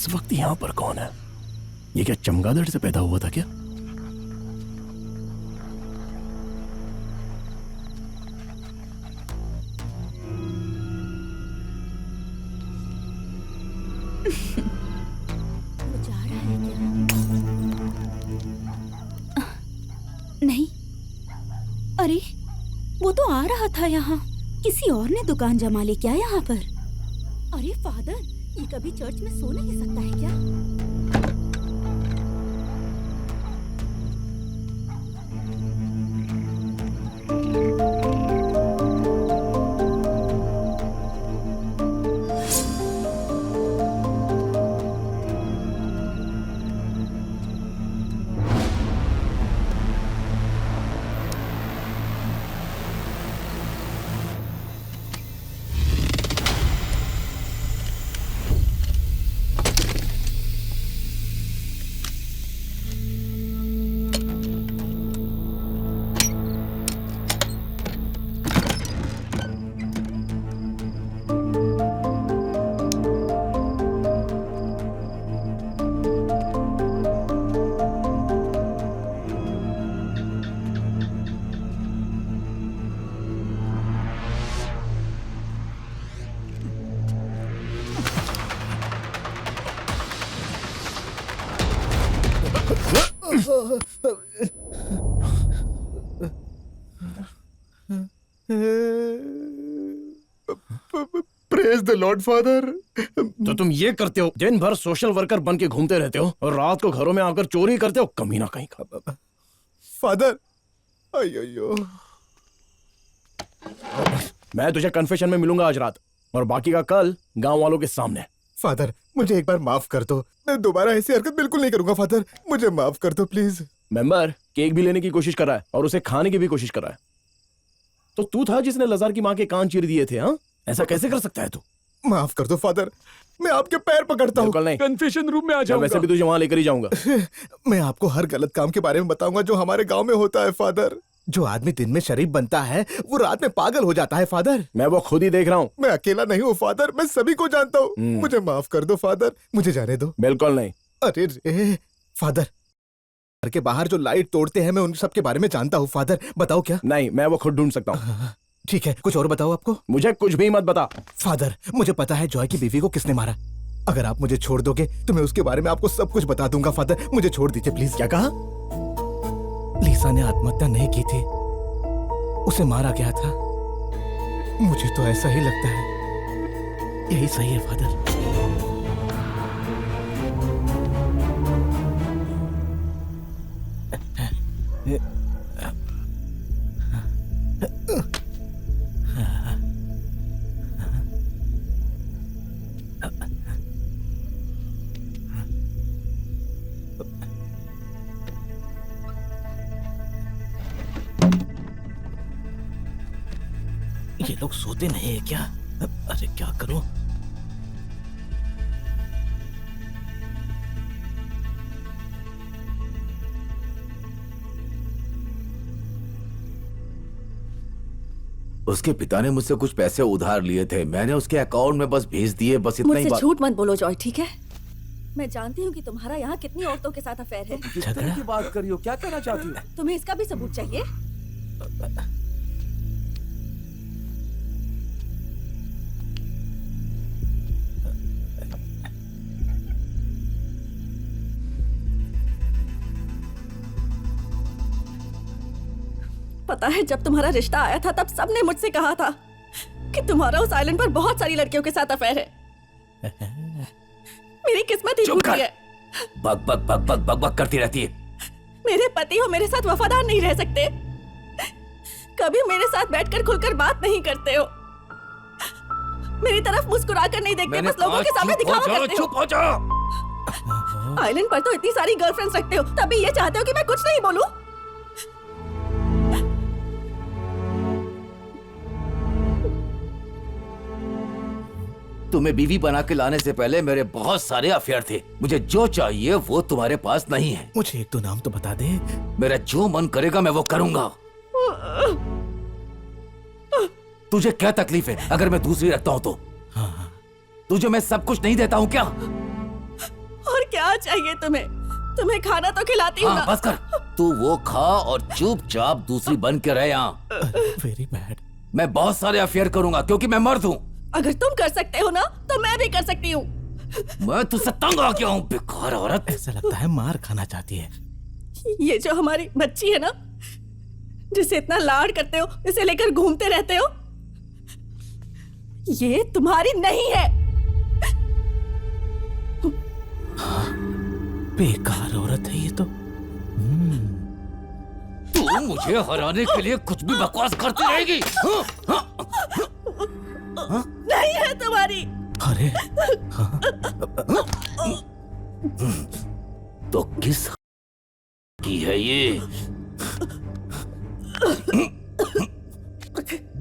इस वक्त यहाँ पर कौन है? ये क्या चमगादड़ से पैदा हुआ था क्या? नहीं, अरे वो तो आ रहा था यहाँ। किसी और ने दुकान जमा ली क्या यहाँ पर? अरे फादर, ये कभी चर्च में सो नहीं सकता है क्या? Praise the Lord father. तो तुम ये करते हो, दिन भर सोशल वर्कर बन के घूमते रहते हो और रात को घरों में आकर चोरी करते हो, कमीना कहीं का। फादर, अयो, मैं तुझे कन्फेशन में मिलूंगा आज रात और बाकी का कल गांव वालों के सामने। फादर मुझे एक बार माफ कर दो, मैं दोबारा ऐसी हरकत बिल्कुल नहीं करूंगा। फादर मुझे माफ कर दो प्लीज। मेंबर केक भी लेने की कोशिश कर रहा है और उसे खाने की भी कोशिश कर रहा है। तो तू था जिसने लजार की माँ के कान चीर दिए थे? हाँ, ऐसा कैसे कर सकता है तू? माफ कर दो फादर, मैं आपके पैर पकड़ता हूँ। कल नहीं, कन्फेशन रूम में आ जाऊंगा। वैसे भी तुझे वहां लेकर ही जाऊंगा। मैं आपको हर गलत काम के बारे में बताऊंगा जो हमारे गांव में होता है फादर। जो आदमी दिन में शरीफ बनता है वो रात में पागल हो जाता है फादर। मैं वो खुद ही देख रहा हूँ। मैं अकेला नहीं हूँ फादर, मैं सभी को जानता हूँ। मुझे माफ कर दो फादर, मुझे जाने दो। बिल्कुल नहीं। अरे रे फादर, घर के बाहर जो लाइट तोड़ते हैं मैं उन सब के बारे में जानता हूँ फादर। बताओ क्या? नहीं, मैं वो खुद ढूंढ सकता हूँ। ठीक है, कुछ और बताओ आपको। मुझे कुछ भी मत बता। फादर मुझे पता है जॉय की बीवी को किसने मारा। अगर आप मुझे छोड़ दोगे तो मैं उसके बारे में आपको सब कुछ बता दूंगा। फादर मुझे छोड़ दीजिए प्लीज। क्या कहा? लीसा ने आत्महत्या नहीं की थी, उसे मारा गया था। मुझे तो ऐसा ही लगता है, यही सही है फादर। ये लोग सोते नहीं है क्या? अरे क्या करूं? उसके पिता ने मुझसे कुछ पैसे उधार लिए थे, मैंने उसके अकाउंट में बस भेज दिए, बस इतना ही मुझसे बात। झूठ मत बोलो जॉय, ठीक है? मैं जानती हूँ कि तुम्हारा यहाँ कितनी औरतों के साथ अफेयर है। किस तरह की बात कर रही हो? क्या कहना चाहती हो? तुम्हें इसका भी सबूत चाहिए? पता है जब तुम्हारा रिश्ता आया था तब सबने मुझसे कहा था कि तुम्हारा उस आइलैंड पर बहुत सारी लड़कियों के साथ अफेयर है। मेरी किस्मत ही फूट गई है। बक बक बक बक बक बक करती रहती है। मेरे पति हो मेरे साथ वफादार नहीं रह सकते, कभी मेरे साथ बैठकर खुलकर बात नहीं करते हो, मेरी तरफ मुस्कुरा कर नहीं देखते, बस लोगों के सामने दिखावा करते हो। चुप हो जाओ। आइलैंड पर तो इतनी सारी गर्लफ्रेंड्स रखते हो, तभी ये चाहते हो कि मैं कुछ नहीं बोलूं? तुम्हें बीवी बना के लाने से पहले मेरे बहुत सारे अफेयर थे। मुझे जो चाहिए वो तुम्हारे पास नहीं है। मुझे एक दो नाम तो बता दे। मेरा जो मन करेगा मैं वो करूंगा। तुझे क्या तकलीफ है अगर मैं दूसरी रखता हूं तो? तुझे मैं सब कुछ नहीं देता हूं क्या? क्या चाहिए तुम्हें? तुम्हें खाना तो खिलाती हूँ हाँ, ना। बस कर। तू वो खा और चुपचाप दूसरी बन के रहे यहाँ। Very bad. मैं बहुत सारे अफेयर करूंगा क्योंकि मैं मर्द हूँ। अगर तुम कर सकते हो ना तो मैं भी कर सकती हूँ। मैं तुझसे तंग आ गया हूँ, बेकार औरत। ऐसा लगता है मार खाना चाहती है। ये जो हमारी बच्ची है ना, जिसे इतना लाड करते हो, इसे लेकर घूमते रहते हो, ये तुम्हारी नहीं है। बेकार औरत है ये तो। तू मुझे हराने के लिए कुछ भी बकवास करती रहेगी। नहीं है तुम्हारी। अरे तो किस की है ये?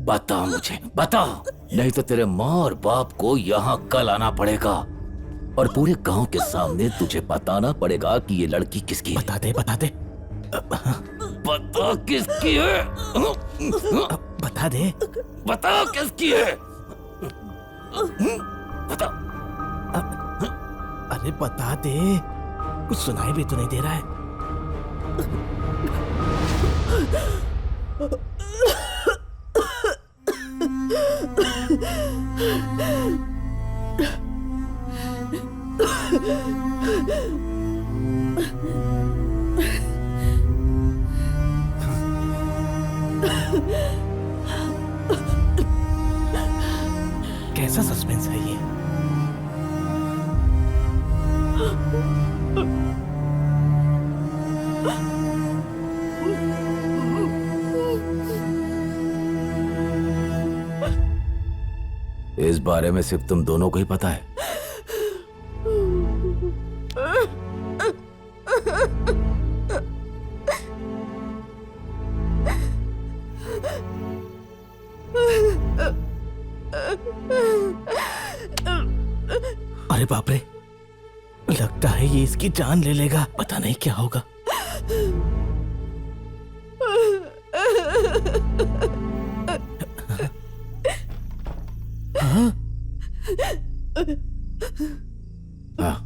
बता मुझे, बता, नहीं तो तेरे माँ और बाप को यहाँ कल आना पड़ेगा और पूरे गांव के सामने तुझे बताना पड़ेगा कि ये लड़की किसकी है। बता दे, बता दे, बता किसकी है। बता दे, बता किसकी है। बता। अरे बता दे, कुछ सुनाई भी तो नहीं दे रहा है। कैसा सस्पेंस है ये? इस बारे में सिर्फ तुम दोनों को ही पता है। अरे बाप रे, लगता है ये इसकी जान ले लेगा। पता नहीं क्या होगा। हाँ? हाँ।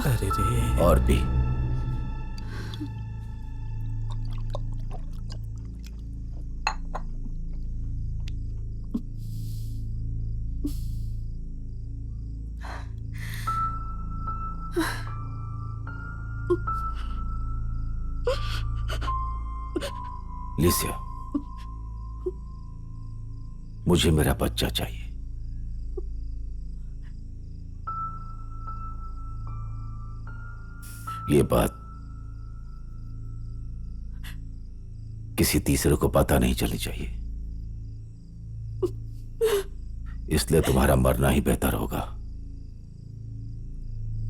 अरे रे। और भी लिसिया, मुझे मेरा बच्चा चाहिए। ये बात किसी तीसरे को पता नहीं चलनी चाहिए, इसलिए तुम्हारा मरना ही बेहतर होगा।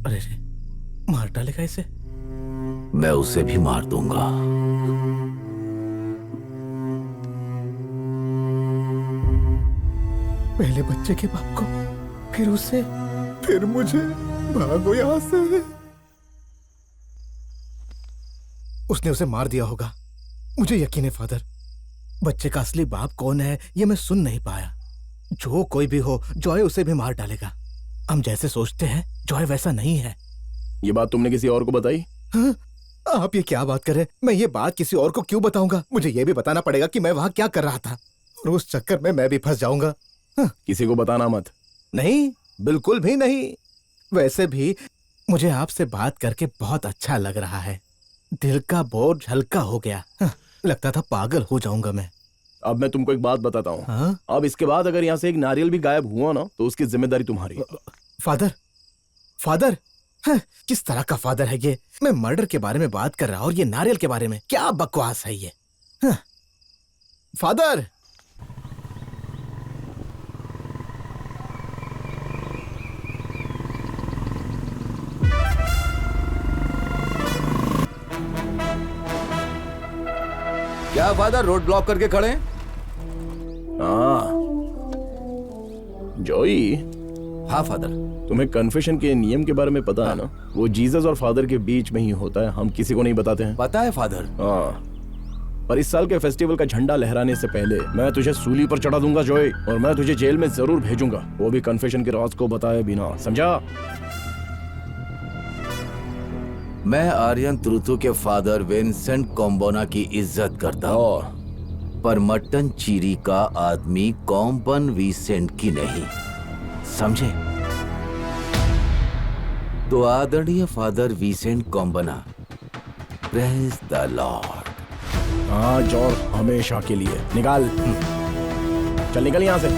अरे रे, मार डालेगा इसे? मैं उसे भी मार दूंगा। पहले बच्चे के बाप को, फिर उसे, फिर मुझे। भागो यहां से। उसने उसे मार दिया होगा, मुझे यकीन है फादर। बच्चे का असली बाप कौन है ये मैं सुन नहीं पाया। जो कोई भी हो, जॉय उसे भी मार डालेगा। हम जैसे सोचते हैं जॉय वैसा नहीं है। ये बात तुमने किसी और को बताई? हाँ? आप ये क्या बात कर रहे? मैं ये बात किसी और को क्यों बताऊंगा? मुझे ये भी बताना पड़ेगा कि मैं वहां क्या कर रहा था, और उस चक्कर में मैं भी फंस जाऊंगा। हाँ? किसी को बताना मत। नहीं, बिल्कुल भी नहीं। वैसे भी मुझे आपसे बात करके बहुत अच्छा लग रहा है। दिल का बोझ हल्का हो गया। हाँ, लगता था पागल हो जाऊंगा मैं। अब मैं तुमको एक बात बताता हूँ। हाँ? अब इसके बाद अगर यहाँ से एक नारियल भी गायब हुआ ना तो उसकी जिम्मेदारी तुम्हारी। फादर, फादर, हाँ, किस तरह का फादर है ये? मैं मर्डर के बारे में बात कर रहा हूँ और ये नारियल के बारे में। क्या बकवास है ये? हाँ, फादर। क्या फादर, रोड ब्लॉक करके खड़े हैं? हाँ जॉई, हाँ फादर। तुम्हें कन्फेशन के नियम के बारे में पता है ना? वो जीसस और फादर के बीच में ही होता है, हम किसी को नहीं बताते हैं। पता है फादर। हाँ, पर इस साल के फेस्टिवल का झंडा लहराने से पहले मैं तुझे सूली पर चढ़ा दूंगा जॉय, और मैं तुझे जेल में जरूर भेजूंगा, वो भी कन्फेशन के राज को बताए बिना, समझा? मैं आर्यन तुरुतु के फादर विंसेंट कॉम्बोना की इज्जत करता हूँ, पर मटन चीरी का आदमी कॉम्बन विंसेंट की नहीं, समझे? तो आदरणीय फादर विंसेंट कॉम्बना, प्रेज द लॉर्ड। आज और हमेशा के लिए निकाल, चल निकल यहां से।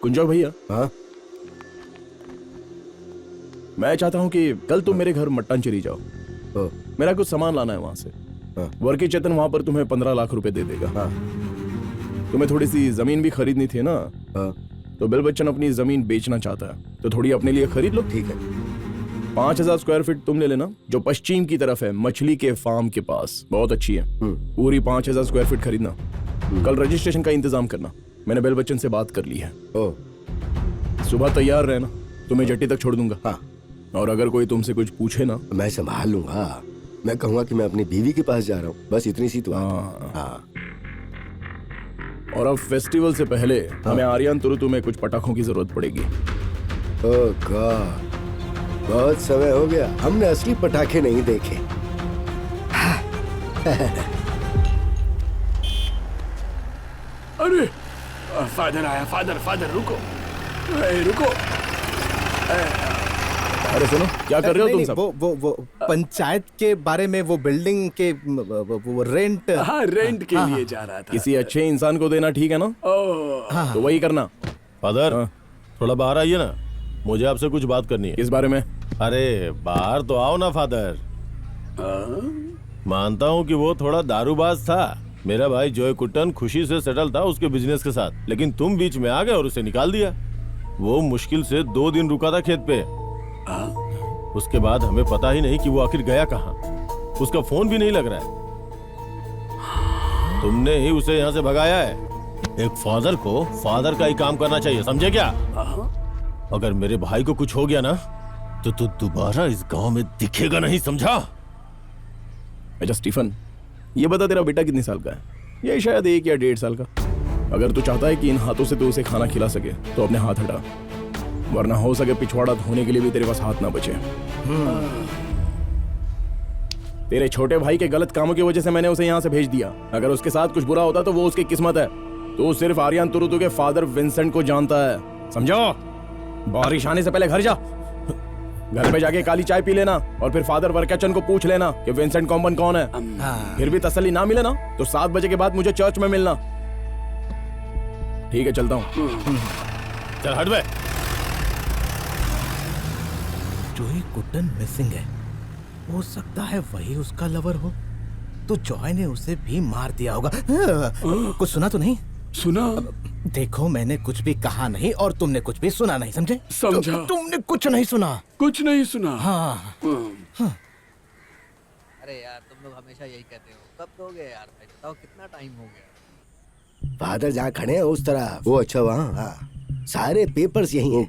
कुंजो भैया, हाँ मैं चाहता हूं कि कल तुम मेरे घर मट्टानचेरी जाओ, मेरा कुछ सामान लाना है वहां से। वर्की चेतन वहां पर तुम्हें 15 लाख रुपए दे देगा। तुम्हें थोड़ी सी जमीन भी खरीदनी थी ना, तो बिल बच्चन अपनी जमीन बेचना चाहता है, तो थोड़ी अपने लिए खरीद लो। ठीक है। 5000 स्क्वायर फीट तुम ले लेना, जो पश्चिम की तरफ है, मछली के फार्म के पास, बहुत अच्छी है। पूरी 5000 स्क्वायर फीट खरीदना। कल रजिस्ट्रेशन का इंतजाम करना, मैंने बिल बच्चन से बात कर ली है। सुबह तैयार रहना, तुम्हें जट्टी तक छोड़ दूंगा। हाँ। और अगर कोई तुमसे कुछ पूछे ना, मैं संभाल लूंगा। मैं कहूंगा कि मैं अपनी बीवी के पास जा रहा हूँ, बस इतनी सी तो। हाँ। और अब फेस्टिवल से पहले हमें आर्यन तुरुतु में कुछ पटाखों की जरूरत पड़ेगी। ओह गॉड, बहुत समय हो गया, हमने असली पटाखे नहीं देखे। अरे फादर आया, फादर फादर रुको, रुको। अरे सुनो, क्या कर रहे हो तुम सब? वो पंचायत के बारे में, वो बिल्डिंग के वो रेंट। हाँ, रेंट के लिए जा रहा था। किसी अच्छे इंसान को देना, ठीक है ना? तो वही करना। फादर थोड़ा बाहर आइए ना, मुझे आपसे कुछ बात करनी है। किस बारे में? अरे बाहर तो आओ ना फादर। मानता हूँ कि वो थोड़ा दारूबाज था, मेरा भाई जॉय कुट्टन खुशी से सेटल था उसके बिजनेस के साथ, लेकिन तुम बीच में आ गए और उसे निकाल दिया। वो मुश्किल से 2 दिन रुका था खेत पे। उसके बाद हमें पता ही नहीं कि वो आखिर गया कहाँ, उसका फोन भी नहीं लग रहा है। तुमने ही उसे यहाँ से भगाया है। एक फादर को फादर का ही काम करना चाहिए, समझे क्या? अगर मेरे भाई को कुछ हो गया ना, तो तू दोबारा इस गांव में दिखेगा नहीं, समझा? अच्छा स्टीफन, ये बता तेरा बेटा कितने साल का है? ये शायद 1 या 1.5 साल का। अगर तू चाहता है कि इन हाथों से तू उसे खाना खिला सके, तो अपने हाथ हटा, वरना हो सके पिछवाड़ा धोने के लिए भी तेरे पास हाथ ना बचे। तेरे छोटे भाई के गलत कामों की वजह से मैंने उसे यहाँ से भेज दिया। अगर उसके साथ कुछ बुरा होता तो वो उसकी किस्मत है। तू सिर्फ आर्यन तुरुतु के फादर विंसेंट को जानता है, समझो? बारिश आने से पहले घर जा, घर पे जाके काली चाय पी लेना, और फिर फादर वर्कचन को पूछ लेना कि विंसेंट कॉम्बन कौन है। फिर भी तसल्ली ना मिले ना, तो 7 बजे के बाद मुझे चर्च में मिलना। ठीक है, चलता हूँ। चल हट बे। जॉय कुट्टन मिसिंग है, हो सकता है वही उसका लवर हो, तो जॉय ने उसे भी मार दिया होगा। कुछ सुना तो नहीं? सुना? देखो, मैंने कुछ भी कहा नहीं और तुमने कुछ भी सुना नहीं, समझे? समझा। तुमने कुछ नहीं सुना। कुछ नहीं सुना। हाँ। अरे यार, तुम लोग हमेशा यही कहते हो, कब दोगे यार? भाई बताओ, कितना टाइम हो गया? फादर जहाँ खड़े हैं उस तरह। वो अच्छा, वहाँ। हाँ, सारे पेपर्स यही हैं।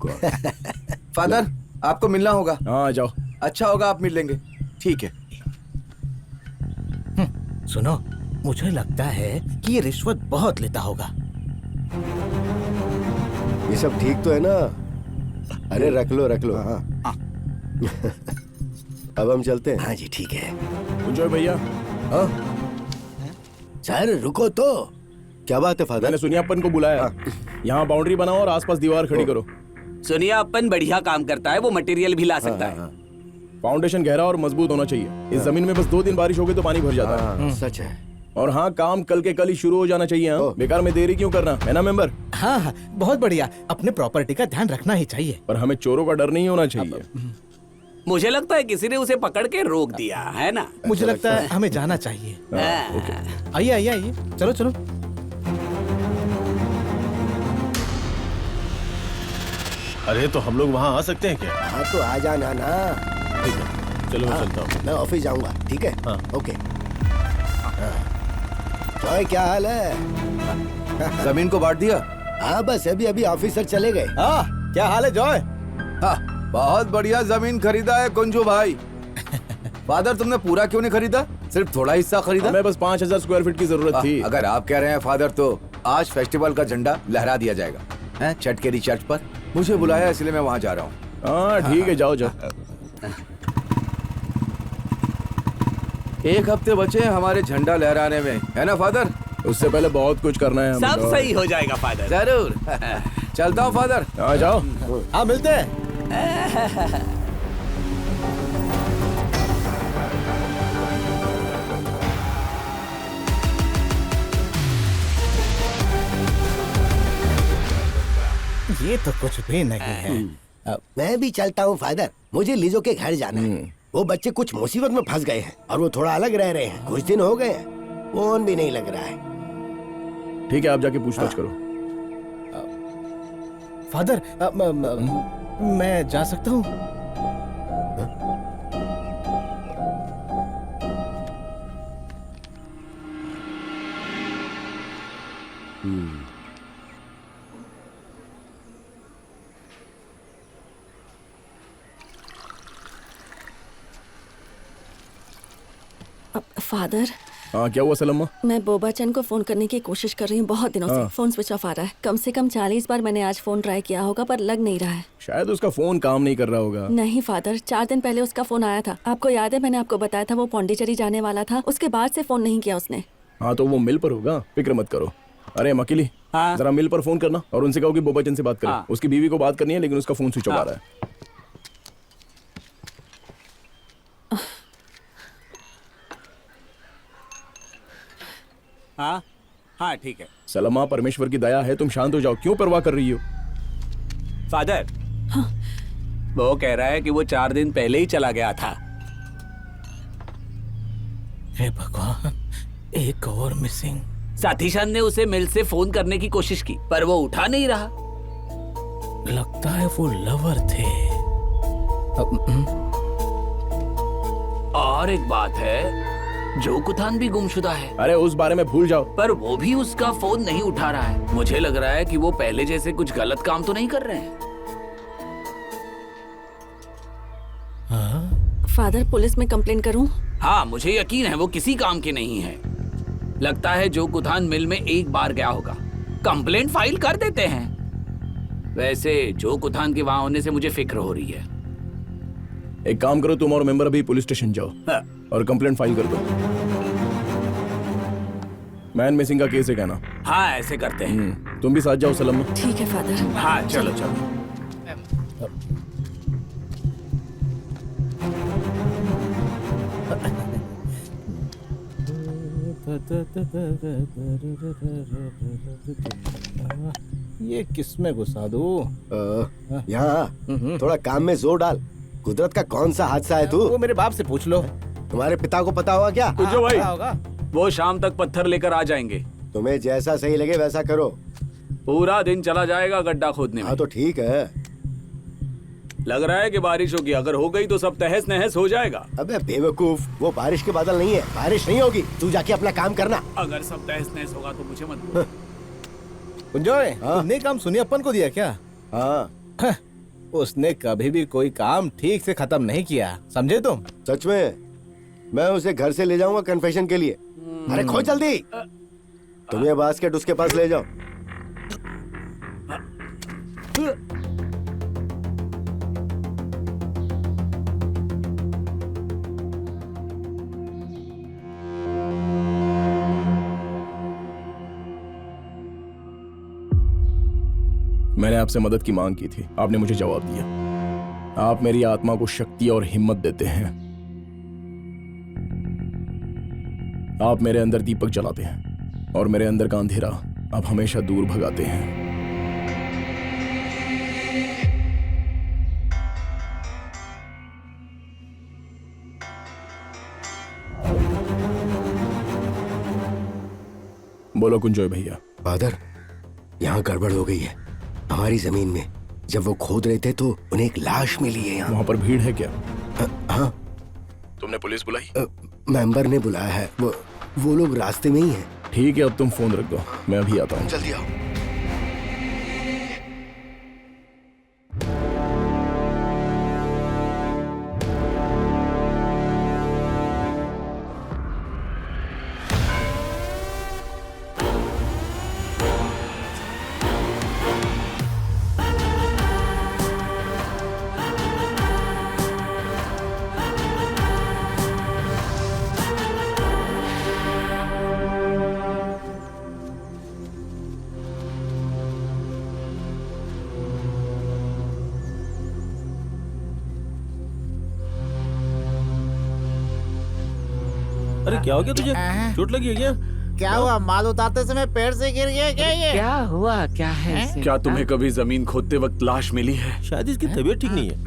फादर, आपको मिलना होगा। हाँ, जाओ। अच्छा होगा, आप मिल लेंगे। ठीक है। सुनो, मुझे लगता है कि ये रिश्वत बहुत लेता होगा। ये सब ठीक तो है ना? अरे रख लो, रख लो। हाँ। अब हम चलते हैं। हाँ जी, ठीक है। जॉय भैया। सर रुको तो। क्या बात है फादर? मैंने सुनियापन को बुलाया। यहाँ बाउंड्री बनाओ और आसपास दीवार खड़ी करो। सुनियापन बढ़िया काम करता है, वो मटेरियल भी ला सकता है। फाउंडेशन गहरा और मजबूत होना चाहिए। इस जमीन में बस 2 दिन बारिश हो गई तो पानी भर जाता है। सच है। और हाँ, काम कल के कल ही शुरू हो जाना चाहिए। हाँ? बेकार में देरी क्यों करना, है ना मेंबर? हाँ हाँ, बहुत बढ़िया। अपने प्रॉपर्टी का ध्यान रखना ही चाहिए। पर हमें चोरों का डर नहीं होना चाहिए। मुझे लगता है किसी ने उसे पकड़ के रोक दिया है ना। मुझे लगता है हमें जाना चाहिए। आइए आइए आइए, चलो चलो। अरे तो हम लोग वहाँ आ सकते हैं क्या? हाँ तो आ जाना ना। ठीक है, चलो मैं चलता हूँ। मैं ऑफिस जाऊंगा, ठीक है? हाँ। ओके। जॉय क्या हाल है? जमीन को बांट दिया? हाँ बस अभी अभी ऑफिसर चले गए। हाँ क्या हाल है जॉय? हाँ, बहुत बढ़िया जमीन खरीदा है कुंजू भाई। फादर तुमने पूरा क्यों नहीं खरीदा, सिर्फ थोड़ा हिस्सा खरीदा? हमें बस 5000 स्क्वायर फीट की जरूरत थी। अगर आप कह रहे हैं फादर तो आज फेस्टिवल का झंडा लहरा दिया जाएगा हैं चटकेरी चर्च पर। मुझे बुलाया इसलिए मैं वहाँ जा रहा हूँ। हाँ ठीक है, जाओ जाओ। एक हफ्ते बचे हैं हमारे झंडा लहराने में, है ना फादर? उससे पहले बहुत कुछ करना है हमें। सब सही हो जाएगा फादर। जरूर। चलता हूँ फादर। आ जाओ। हाँ मिलते हैं। ये तो कुछ भी नहीं है। मैं भी चलता हूँ फादर, मुझे लिजो के घर जाना है। वो बच्चे कुछ मुसीबत में फंस गए हैं और वो थोड़ा अलग रह रहे हैं। कुछ दिन हो गए हैं, फोन भी नहीं लग रहा है। ठीक है, आप जाके पूछताछ करो। फादर मैं जा सकता हूँ? फादर, हाँ क्या हुआ सलम्मा? मैं बोबाचन को फोन करने की कोशिश कर रही हूँ बहुत दिनों से। फोन स्विच ऑफ आ रहा है। कम से कम 40 बार मैंने आज फोन ट्राई किया होगा पर लग नहीं रहा है। शायद उसका फोन काम नहीं कर रहा होगा। नहीं फादर, 4 दिन पहले उसका फोन आया था। आपको याद है मैंने आपको बताया था वो पौंडीचेरी जाने वाला था। उसके बाद से फोन नहीं किया उसने। हाँ तो वो मिल पर होगा, फिक्र मत करो। अरे मकिली, जरा मिल पर फोन करना और उनसे कहो कि बोबाचन से बात करें। उसकी बीवी को बात करनी है लेकिन उसका फोन स्विच ऑफ आ रहा है। हाँ हाँ ठीक है। सलमा, परमेश्वर की दया है, तुम शांत हो जाओ। क्यों परवाह कर रही हो? फादर, वो कह रहा है कि वो 4 दिन पहले ही चला गया था। हे भगवान, एक और मिसिंग। साथीशान ने उसे मिल से फोन करने की कोशिश की पर वो उठा नहीं रहा। लगता है वो लवर थे। और एक बात है, जो कुथान भी गुमशुदा है। अरे उस बारे में भूल जाओ। पर वो भी उसका फोन नहीं उठा रहा है। मुझे लग रहा है कि वो पहले जैसे कुछ गलत काम तो नहीं कर रहे हैं। फादर, पुलिस में कंप्लेन करूं? हाँ मुझे यकीन है वो किसी काम के नहीं है। लगता है जो कुथान मिल में एक बार गया होगा। कंप्लेंट फाइल कर देते हैं। वैसे जो कुथान के वहां होने से मुझे फिक्र हो रही है। एक काम करो, तुम और मेंबर अभी पुलिस स्टेशन जाओ और कंप्लेंट फाइल कर दो। मैन मिसिंग का केस है कहना। हाँ ऐसे करते हैं। तुम भी साथ जाओ सलम्मा। ठीक है फादर। हाँ चलो चलो। ये किसमें घुसा दूं? यहाँ थोड़ा काम में जोर डाल। कुदरत का कौन सा हादसा है तू? वो मेरे बाप से पूछ लो। तुम्हारे पिता को पता होगा क्या? कुंजो भाई, होगा। वो शाम तक पत्थर लेकर आ जाएंगे। तुम्हें जैसा सही लगे वैसा करो। पूरा दिन चला जाएगा गड्ढा खोदने में। हाँ तो ठीक है। लग रहा है कि बारिश होगी। अगर हो गई तो सब तहस नहस हो जाएगा। अबे बेवकूफ, वो बारिश के बादल नहीं है। बारिश नहीं होगी, तू जाके अपना काम करना। अगर सब तहस नहस होगा तो मुझे मत। कुंजोय, तुमने काम सुनियप्पन को दिया क्या? हाँ। उसने कभी भी कोई काम ठीक से खत्म नहीं किया, समझे तुम? सच में? मैं उसे घर से ले जाऊंगा कन्फेशन के लिए। अरे खो जल्दी। तुम ये बास्केट उसके पास ले जाओ। मैंने आपसे मदद की मांग की थी, आपने मुझे जवाब दिया। आप मेरी आत्मा को शक्ति और हिम्मत देते हैं। आप मेरे अंदर दीपक जलाते हैं और मेरे अंदर का अंधेरा आप हमेशा दूर भगाते हैं। बोलो कुंजोय भैया। फादर, यहाँ गड़बड़ हो गई है। हमारी जमीन में जब वो खोद रहे थे तो उन्हें एक लाश मिली है यहाँ। वहाँ पर भीड़ है क्या? हाँ, तुमने पुलिस बुलाई? मेंबर ने बुलाया है। वो लोग रास्ते में ही हैं। ठीक है, अब तुम फोन रख दो, मैं अभी आता हूँ। जल्दी आओ। अरे क्या हो गया तुझे? चोट लगी है क्या? क्या हुआ? माल उतारते समय पेड़ से गिर गया क्या ये? क्या हुआ? क्या है इसे? क्या तुम्हें कभी जमीन खोदते वक्त लाश मिली है? शायद इसकी तबीयत ठीक नहीं है।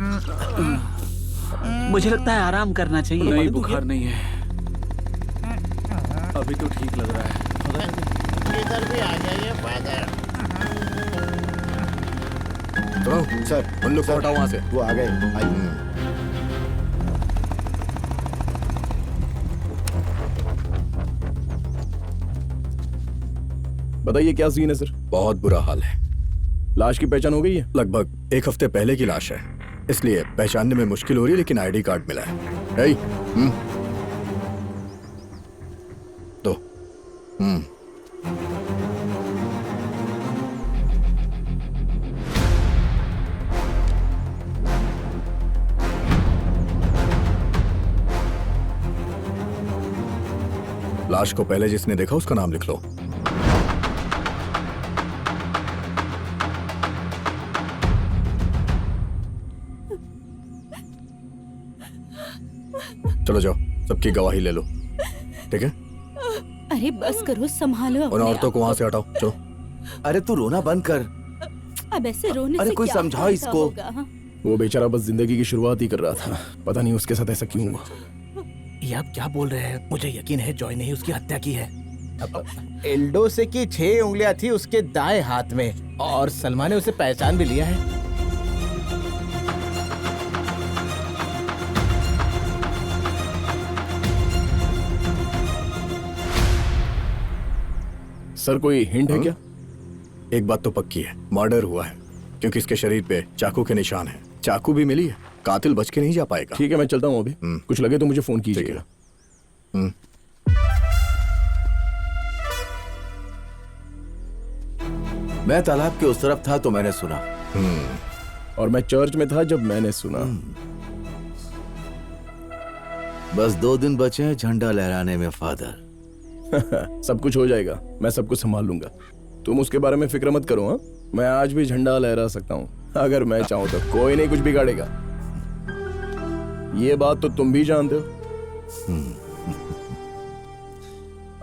मुझे लगता है आराम करना चाहिए। नहीं, बुखार नहीं है, अभी तो ठीक लग रहा है। इधर भी आ जाइए फादर। तो सर, उन लोग को हटाओ वहाँ से। वो आ गए। आइए। बताइए क्या सीन है सर? बहुत बुरा हाल है। लाश की पहचान हो गई है? लगभग 1 हफ्ते पहले की लाश है, इसलिए पहचानने में मुश्किल हो रही है, लेकिन आईडी कार्ड मिला है। तो लाश को पहले जिसने देखा उसका नाम लिख लो। चलो जाओ, सबकी गवाही ले लो, ठीक है? अरे बस करो, संभालो उन औरतों को वहां से हटाओ, चलो। अरे तू रोना बंद कर। अब ऐसे रोने अरे से कोई क्या समझाओ फायदा इसको। होगा? वो बेचारा बस जिंदगी की शुरुआत ही कर रहा था, पता नहीं उसके साथ ऐसा क्यों हुआ। ये आप क्या बोल रहे हैं? मुझे यकीन है जॉय ने ही उसकी हत्या की है। एल्डो से की 6 उंगलियां थी उसके दाएं हाथ में, और सलमा ने उसे पहचान भी लिया है। सर कोई हिंट है क्या? एक बात तो पक्की है, मर्डर हुआ है, क्योंकि इसके शरीर पे चाकू के निशान हैं। चाकू भी मिली है, कातिल बच के नहीं जा पाएगा। ठीक है, मैं चलता हूँ अभी। कुछ लगे तो मुझे फोन कीजिएगा। मैं तालाब के उस तरफ था तो मैंने सुना। और मैं चर्च में था जब मैंने सुना। बस 2 दिन बचे हैं झंडा लहराने में फादर। सब कुछ हो जाएगा, मैं सब कुछ संभाल लूंगा। तुम उसके बारे में फिक्र मत करो। हाँ, मैं आज भी झंडा लहरा सकता हूँ अगर मैं चाहूँ तो। कोई नहीं कुछ बिगाड़ेगा, ये बात तो तुम भी जानते हो।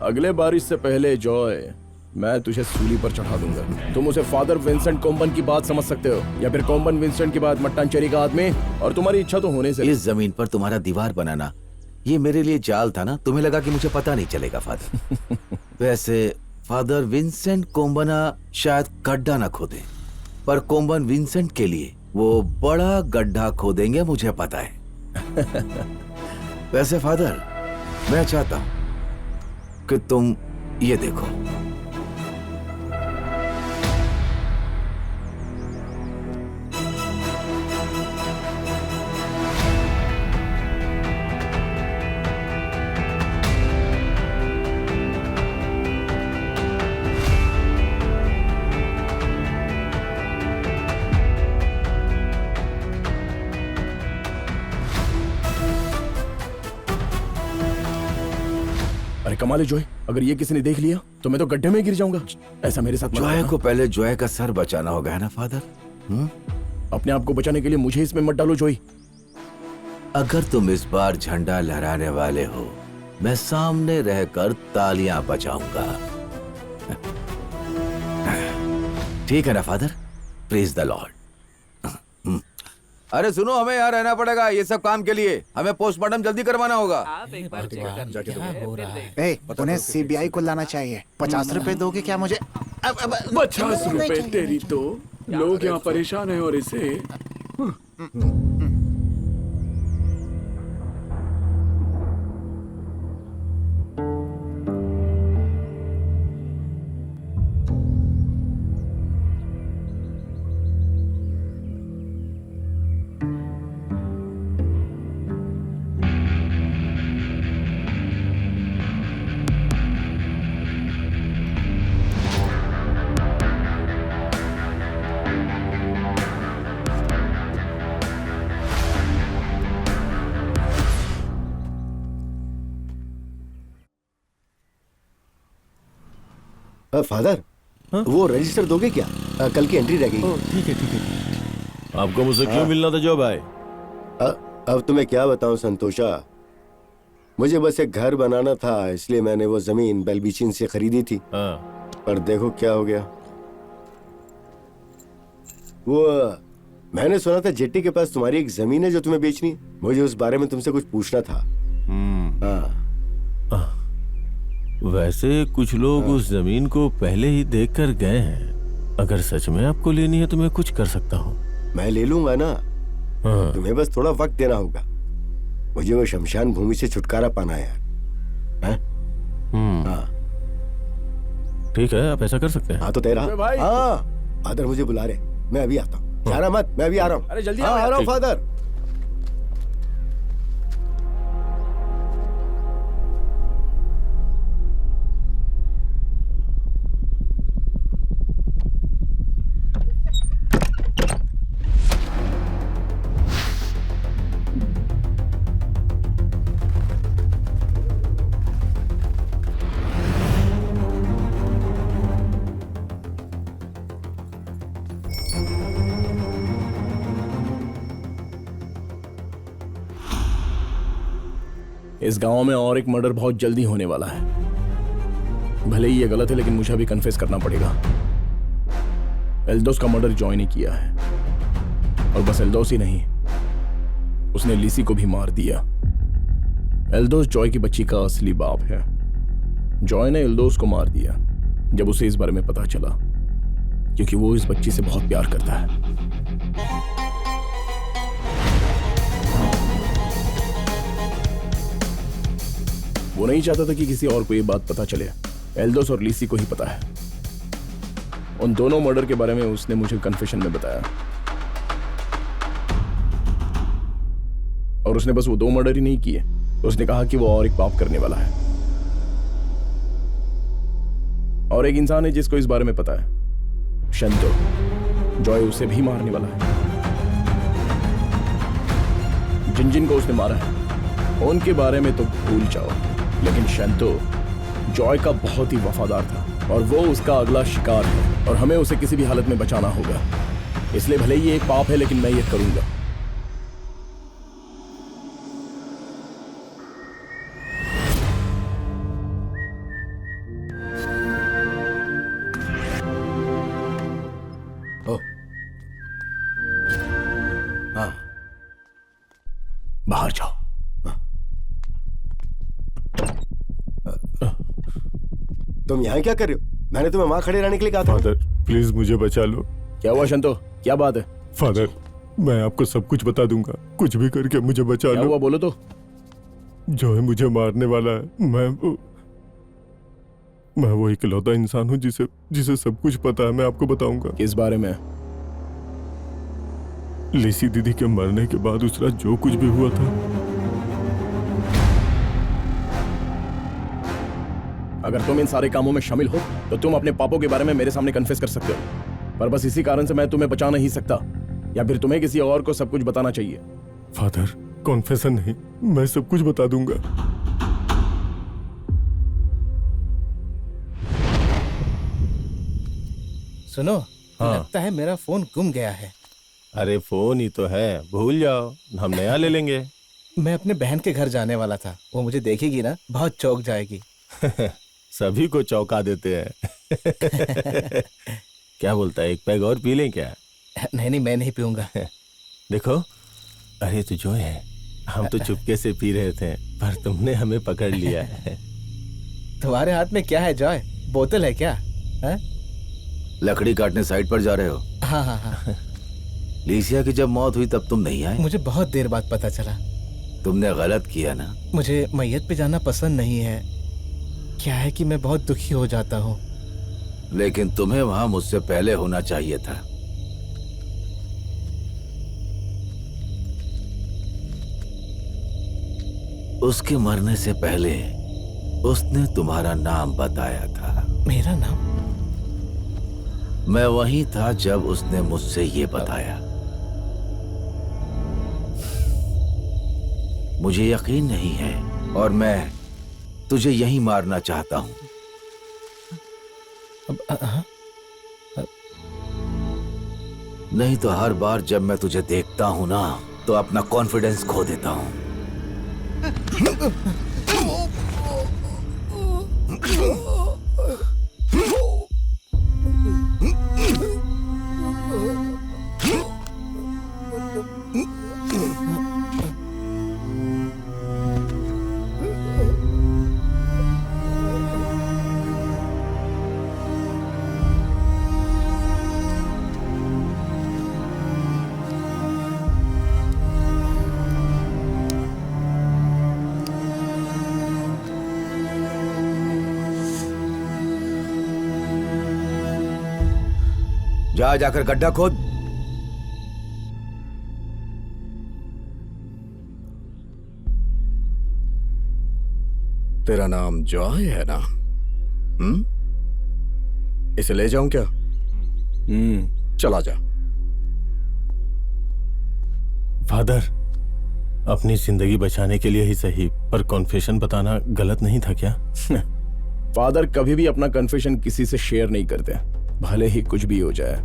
अगले बारिश से पहले जॉय, मैं तुझे सूली पर चढ़ा दूंगा। तुम उसे फादर विंसेंट कोम्बन की बात समझ सकते हो, या फिर कोम्बन विंसेंट की बात मट्टानचेरी का आदमी। और तुम्हारी इच्छा तो होने से इस जमीन पर तुम्हारा दीवार बनाना, ये मेरे लिए जाल था ना। तुम्हें लगा कि मुझे पता नहीं चलेगा फादर। वैसे फादर विंसेंट कोम्बना शायद गड्ढा ना खोदे, पर कोम्बन विंसेंट के लिए वो बड़ा गड्ढा खोदेंगे, मुझे पता है। वैसे फादर, मैं चाहता हूं कि तुम ये देखो। अरे कमाल है जॉय, अगर ये किसी ने देख लिया तो मैं तो गड्ढे में गिर जाऊंगा। ऐसा मेरे साथ मत जॉय करना। को पहले जॉय का सर बचाना होगा, है ना फादर? अपने आप को बचाने के लिए मुझे इसमें मत डालो जॉय। अगर तुम इस बार झंडा लहराने वाले हो, मैं सामने रहकर तालियां बजाऊंगा। ठीक है ना फादर? Praise the Lord. अरे सुनो, हमें यहाँ रहना पड़ेगा ये सब काम के लिए। हमें पोस्टमार्टम जल्दी करवाना होगा। आप एक बार चेक कर लीजिए, फिर देख- ए, उन्हें सीबीआई को लाना चाहिए। 50 रुपए दोगे क्या मुझे? 50 रुपए तेरी तो लोग यहाँ परेशान हैं और इसे फादर, वो रजिस्टर दोगे क्या? कल की एंट्री रह गई। ठीक है ठीक है। आपको मुझसे क्यों मिलना था जो भाई? अब तुम्हें क्या बताऊं संतोषा, मुझे बस एक घर बनाना था, इसलिए मैंने वो जमीन बेलबीचिन से खरीदी थी। पर देखो क्या हो गया। वो मैंने सुना था जेट्टी के पास तुम्हारी एक जमीन है जो तुम्हें बेचनी है। मुझे उस बारे में तुमसे कुछ पूछना था। वैसे कुछ लोग उस जमीन को पहले ही देखकर गए हैं। अगर सच में आपको लेनी है तो मैं कुछ कर सकता हूँ। मैं ले लूंगा ना। तुम्हें बस थोड़ा वक्त देना होगा। मुझे वो शमशान भूमि से छुटकारा पाना है यार। ठीक है, आप ऐसा कर सकते हैं। हाँ तो तेरा फादर मुझे बुला रहे, मैं अभी आता हूँ। जाना मत, मैं अभी आ रहा हूँ। अरे जल्दी आ रहा हूँ फादर। इस गांव में और एक मर्डर बहुत जल्दी होने वाला है। भले ही ये गलत है लेकिन मुझे अभी कन्फेस करना पड़ेगा। एल्दोस का मर्डर जॉय ने किया है, और बस एल्दोस ही नहीं, उसने लिसी को भी मार दिया। एल्दोस जॉय की बच्ची का असली बाप है। जॉय ने एल्दोस को मार दिया जब उसे इस बारे में पता चला, क्योंकि वो इस बच्ची से बहुत प्यार करता है। वो नहीं चाहता था कि किसी और को ये बात पता चले। एल्दोस और लिसी को ही पता है। उन दोनों मर्डर के बारे में उसने मुझे कन्फेशन में बताया, और उसने बस वो 2 मर्डर ही नहीं किए। उसने कहा कि वो और एक पाप करने वाला है, और एक इंसान है जिसको इस बारे में पता है, शंतो। जॉय उसे भी मारने वाला है। जिन को उसने मारा है उनके बारे में तो भूल जाओ, लेकिन शंतो जॉय का बहुत ही वफादार था, और वो उसका अगला शिकार है, और हमें उसे किसी भी हालत में बचाना होगा। इसलिए भले ही एक पाप है लेकिन मैं ये करूंगा। बाहर जाओ। तुम यहाँ क्या कर रहे हो? मैंने तुम्हें वहां खड़े रहने के लिए कहा था। फादर प्लीज मुझे बचा लो। क्या हुआ शंतो, क्या बात है? फादर मैं आपको सब कुछ बता दूंगा, कुछ भी करके मुझे बचा लो। क्या हुआ बोलो तो। जो है मुझे मारने वाला है। मैं वो इकलौता इंसान हूँ जिसे सब कुछ पता है। मैं आपको बताऊंगा। किस बारे में? लिसी दीदी के मरने के बाद उस रात जो कुछ भी हुआ था। अगर तुम इन सारे कामों में शामिल हो तो तुम अपने पापों के बारे में मेरे सामने कन्फेस कर सकते हो, पर बस इसी कारण से मैं तुम्हें बचा नहीं सकता, या फिर तुम्हें किसी और को सब कुछ बताना चाहिए। फादर कॉन्फेशन नहीं, मैं सब कुछ बता दूंगा। सुनो, लगता है मेरा फोन गुम गया है। अरे फोन ही तो है, भूल जाओ, हम नया ले लेंगे। मैं अपने बहन के घर जाने वाला था, वो मुझे देखेगी ना बहुत चौंक जाएगी। सभी को चौंका देते हैं। क्या बोलता है, एक पैग और पी लें क्या? नहीं मैं नहीं पीऊंगा। देखो, अरे तो जो है, हम तो चुपके से पी रहे थे, पर तुमने हमें पकड़ लिया है। तुम्हारे हाथ में क्या है जॉय? बोतल है क्या? लकड़ी काटने साइड पर जा रहे हो? हाँ हाँ हाँ। लीसिया की जब मौत हुई तब तुम नहीं आए? मुझे बहुत देर बाद पता चला। तुमने गलत किया ना। मुझे मैयत पे जाना पसंद नहीं है। क्या है कि मैं बहुत दुखी हो जाता हूँ। लेकिन तुम्हें वहां मुझसे पहले होना चाहिए था। उसके मरने से पहले उसने तुम्हारा नाम बताया था। मेरा नाम? मैं वहीं था जब उसने मुझसे ये बताया। मुझे यकीन नहीं है और मैं तुझे यहीं मारना चाहता हूं। नहीं तो हर बार जब मैं तुझे देखता हूं ना तो अपना कॉन्फिडेंस खो देता हूं। जा जाकर गड्ढा खोद। तेरा नाम जॉय है ना? इसे ले जाऊं क्या? चला जा। फादर, अपनी जिंदगी बचाने के लिए ही सही, पर कॉन्फेशन बताना गलत नहीं था क्या? फादर कभी भी अपना कन्फेशन किसी से शेयर नहीं करते, भले ही कुछ भी हो जाए।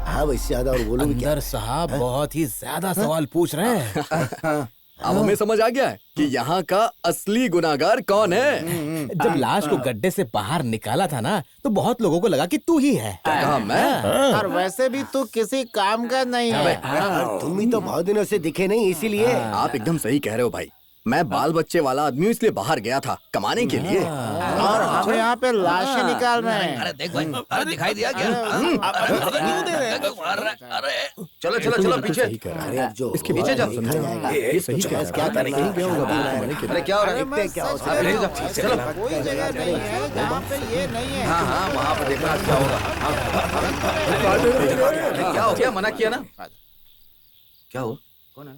हाँ वैसे ज्यादा और बोलूंगी क्या? अंदर साहब बहुत ही ज्यादा सवाल पूछ रहे हैं। अब हमें समझ आ गया है कि यहाँ का असली गुनाहगार कौन है। जब लाश को गड्ढे से बाहर निकाला था ना तो बहुत लोगों को लगा कि तू ही है। कहा मैं? और वैसे भी तू किसी काम का नहीं है। तुम ही तो बहुत दिनों से दिखे नहीं, इसीलिए। आप एकदम सही कह रहे हो भाई। मैं बाल बच्चे वाला आदमी हूँ, इसलिए बाहर गया था कमाने के लिए। और हम यहाँ पे लाशें निकाल रहे हैं। अरे देख भाई, अरे दिखाई दिया क्या? अरे चलो चलो चलो पीछे। अरे अब जो इसके पीछे जाओ। ये सही कह रहा है। क्या कर रही है? अरे क्या हो रहा है? मैं क्या हो सच सकता है? कह रहा हूँ, चलो। कोई जगह नहीं है जहाँ पे ये नहीं है। हाँ हाँ वहाँ पर देखना क्या होगा। क्या हो गया? मना किया ना? क्या हो? कौन है?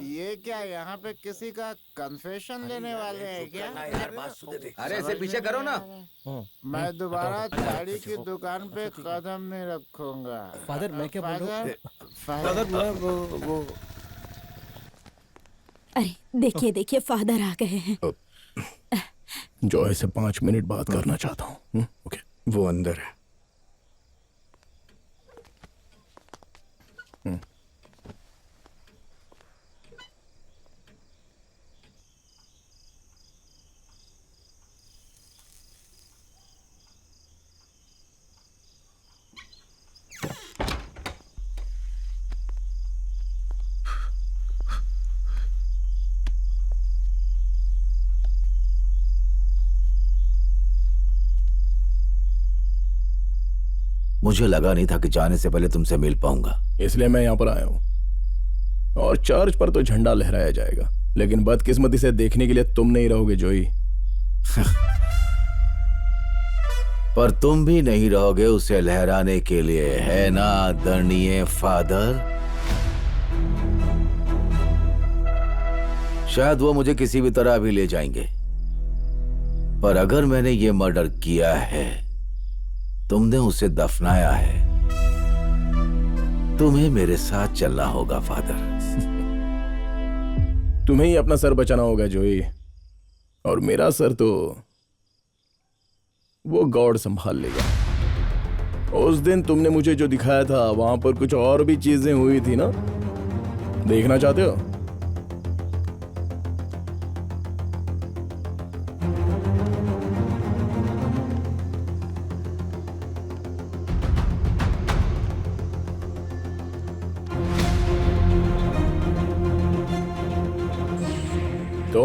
ये क्या यहाँ पे किसी का कन्फेशन लेने वाले हैं क्या? अरे इसे पीछे करो ना। मैं दोबारा साड़ी की दुकान पे कदम नहीं रखूंगा। फादर मैं क्या बोल रहा हूँ? फादर मैं वो अरे देखिए देखिए फादर आ गए हैं। जॉय से 5 मिनट बात करना चाहता हूँ। ओके। वो अंदर है। मुझे लगा नहीं था कि जाने से पहले तुमसे मिल पाऊंगा, इसलिए मैं यहाँ पर आया हूँ। और चर्च पर तो झंडा लहराया जाएगा, लेकिन बदकिस्मती से देखने के लिए तुम नहीं रहोगे जोई। पर तुम भी नहीं रहोगे उसे लहराने के लिए, है ना आदरणीय फादर? शायद वो मुझे किसी भी तरह भी ले जाएंगे, पर अगर मैंने ये मर्डर किया है, तुमने उसे दफनाया है, तुम्हें मेरे साथ चलना होगा फादर। तुम्हें ही अपना सर बचाना होगा जोई, और मेरा सर तो वो गॉड संभाल लेगा। उस दिन तुमने मुझे जो दिखाया था वहां पर कुछ और भी चीजें हुई थी ना, देखना चाहते हो?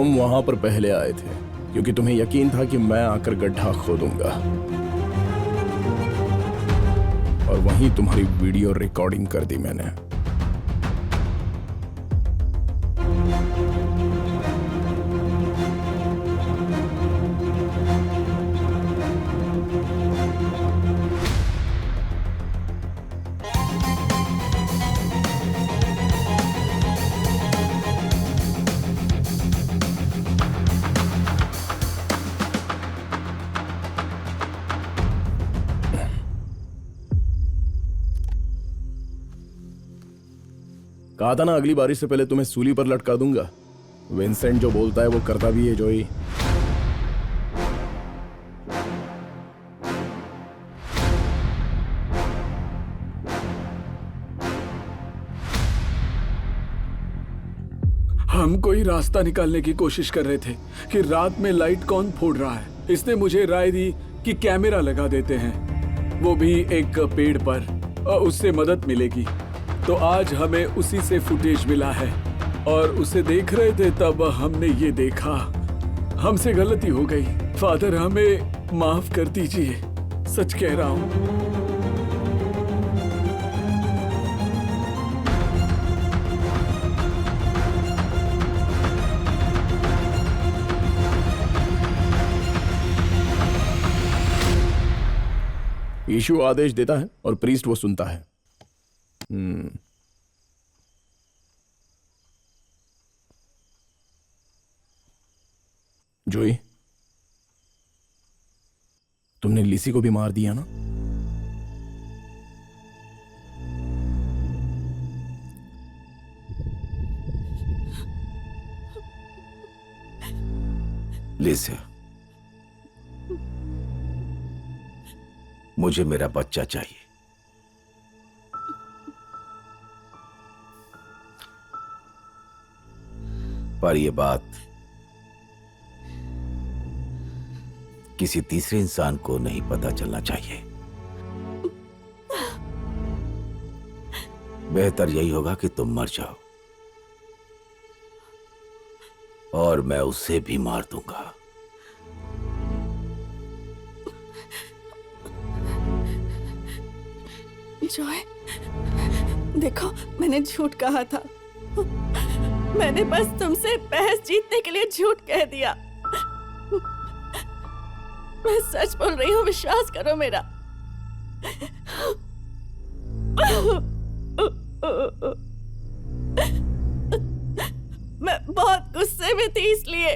तुम वहां पर पहले आए थे क्योंकि तुम्हें यकीन था कि मैं आकर गड्ढा खोदूंगा और वहीं तुम्हारी वीडियो रिकॉर्डिंग कर दी मैंने। कहा था ना अगली बारिश से पहले तुम्हें सूली पर लटका दूंगा। विंसेंट जो बोलता है वो करता भी है जोई। हम कोई रास्ता निकालने की कोशिश कर रहे थे कि रात में लाइट कौन फोड़ रहा है। इसने मुझे राय दी कि कैमरा लगा देते हैं, वो भी एक पेड़ पर, और उससे मदद मिलेगी। तो आज हमें उसी से फुटेज मिला है और उसे देख रहे थे तब हमने ये देखा। हमसे गलती हो गई फादर, हमें माफ कर दीजिए, सच कह रहा हूँ। यीशु आदेश देता है और प्रीस्ट वो सुनता है। जोई, तुमने लिसी को भी मार दिया ना? लिसी, मुझे मेरा बच्चा चाहिए। पर यह बात किसी तीसरे इंसान को नहीं पता चलना चाहिए। बेहतर यही होगा कि तुम मर जाओ और मैं उसे भी मार दूंगा। जॉय, देखो, मैंने झूठ कहा था। मैंने बस तुमसे बहस जीतने के लिए झूठ कह दिया। मैं सच बोल रही हूँ, विश्वास करो मेरा। मैं बहुत गुस्से में थी, इसलिए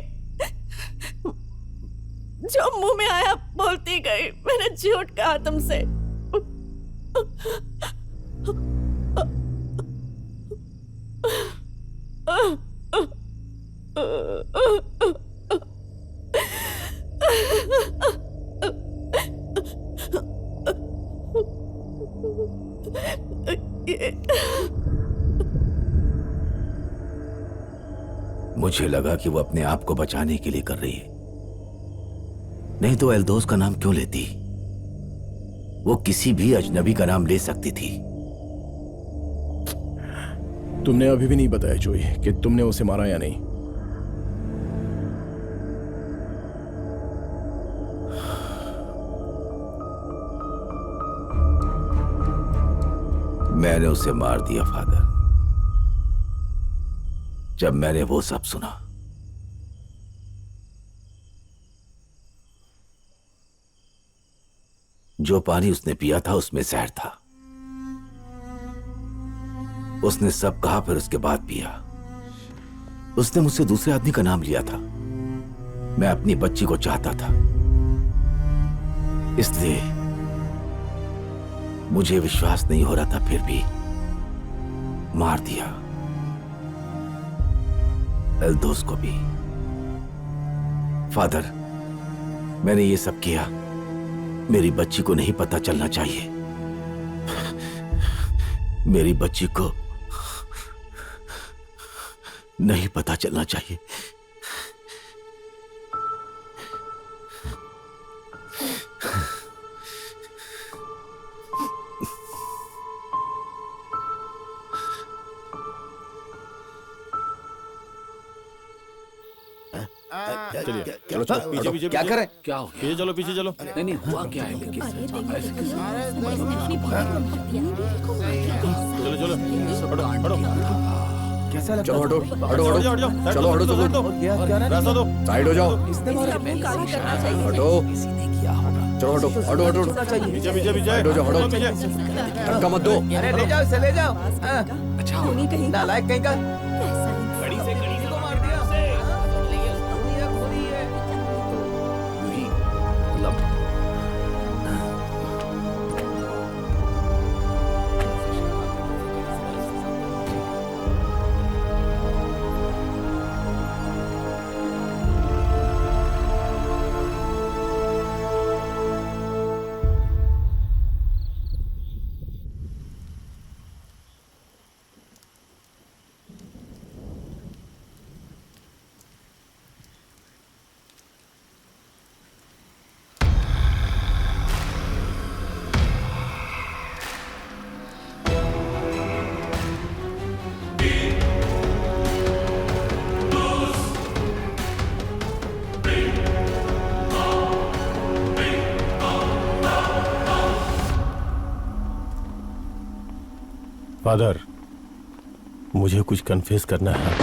जो मुंह में आया बोलती गई। मैंने झूठ कहा तुमसे। मुझे लगा कि वो अपने आप को बचाने के लिए कर रही है, नहीं तो एल्दोस का नाम क्यों लेती? वो किसी भी अजनबी का नाम ले सकती थी। तुमने अभी भी नहीं बताया जोई कि तुमने उसे मारा या नहीं। मैंने उसे मार दिया फादर, जब मैंने वो सब सुना। जो पानी उसने पिया था उसमें जहर था। उसने सब कहा, फिर उसके बाद पिया। उसने मुझसे दूसरे आदमी का नाम लिया था। मैं अपनी बच्ची को चाहता था, इसलिए मुझे विश्वास नहीं हो रहा था, फिर भी मार दिया। एल्दोस को भी। फादर, मैंने ये सब किया, मेरी बच्ची को नहीं पता चलना चाहिए। मेरी बच्ची को नहीं पता चलना चाहिए। पीछे पीछे क्या करें? क्या हो गया? पीछे चलो पीछे चलो। नहीं नहीं हुआ क्या है लेकिन चलो चलो हटो हटो कैसा लगता चलो हटो हटो हटो हटो जाओ जाओ चलो हटो साइड चलो रास्ता दो साइड हो जाओ हटो चलो हटो हटो हटो पीछे पीछे पीछे हटो जाओ हटो पीछे धक्का मत दो अरे ले जाओ इसे ले जाओ अच्छा नालायक कहीं का कड़ी से को मार दिया मतलब फादर मुझे कुछ कन्फेस करना है।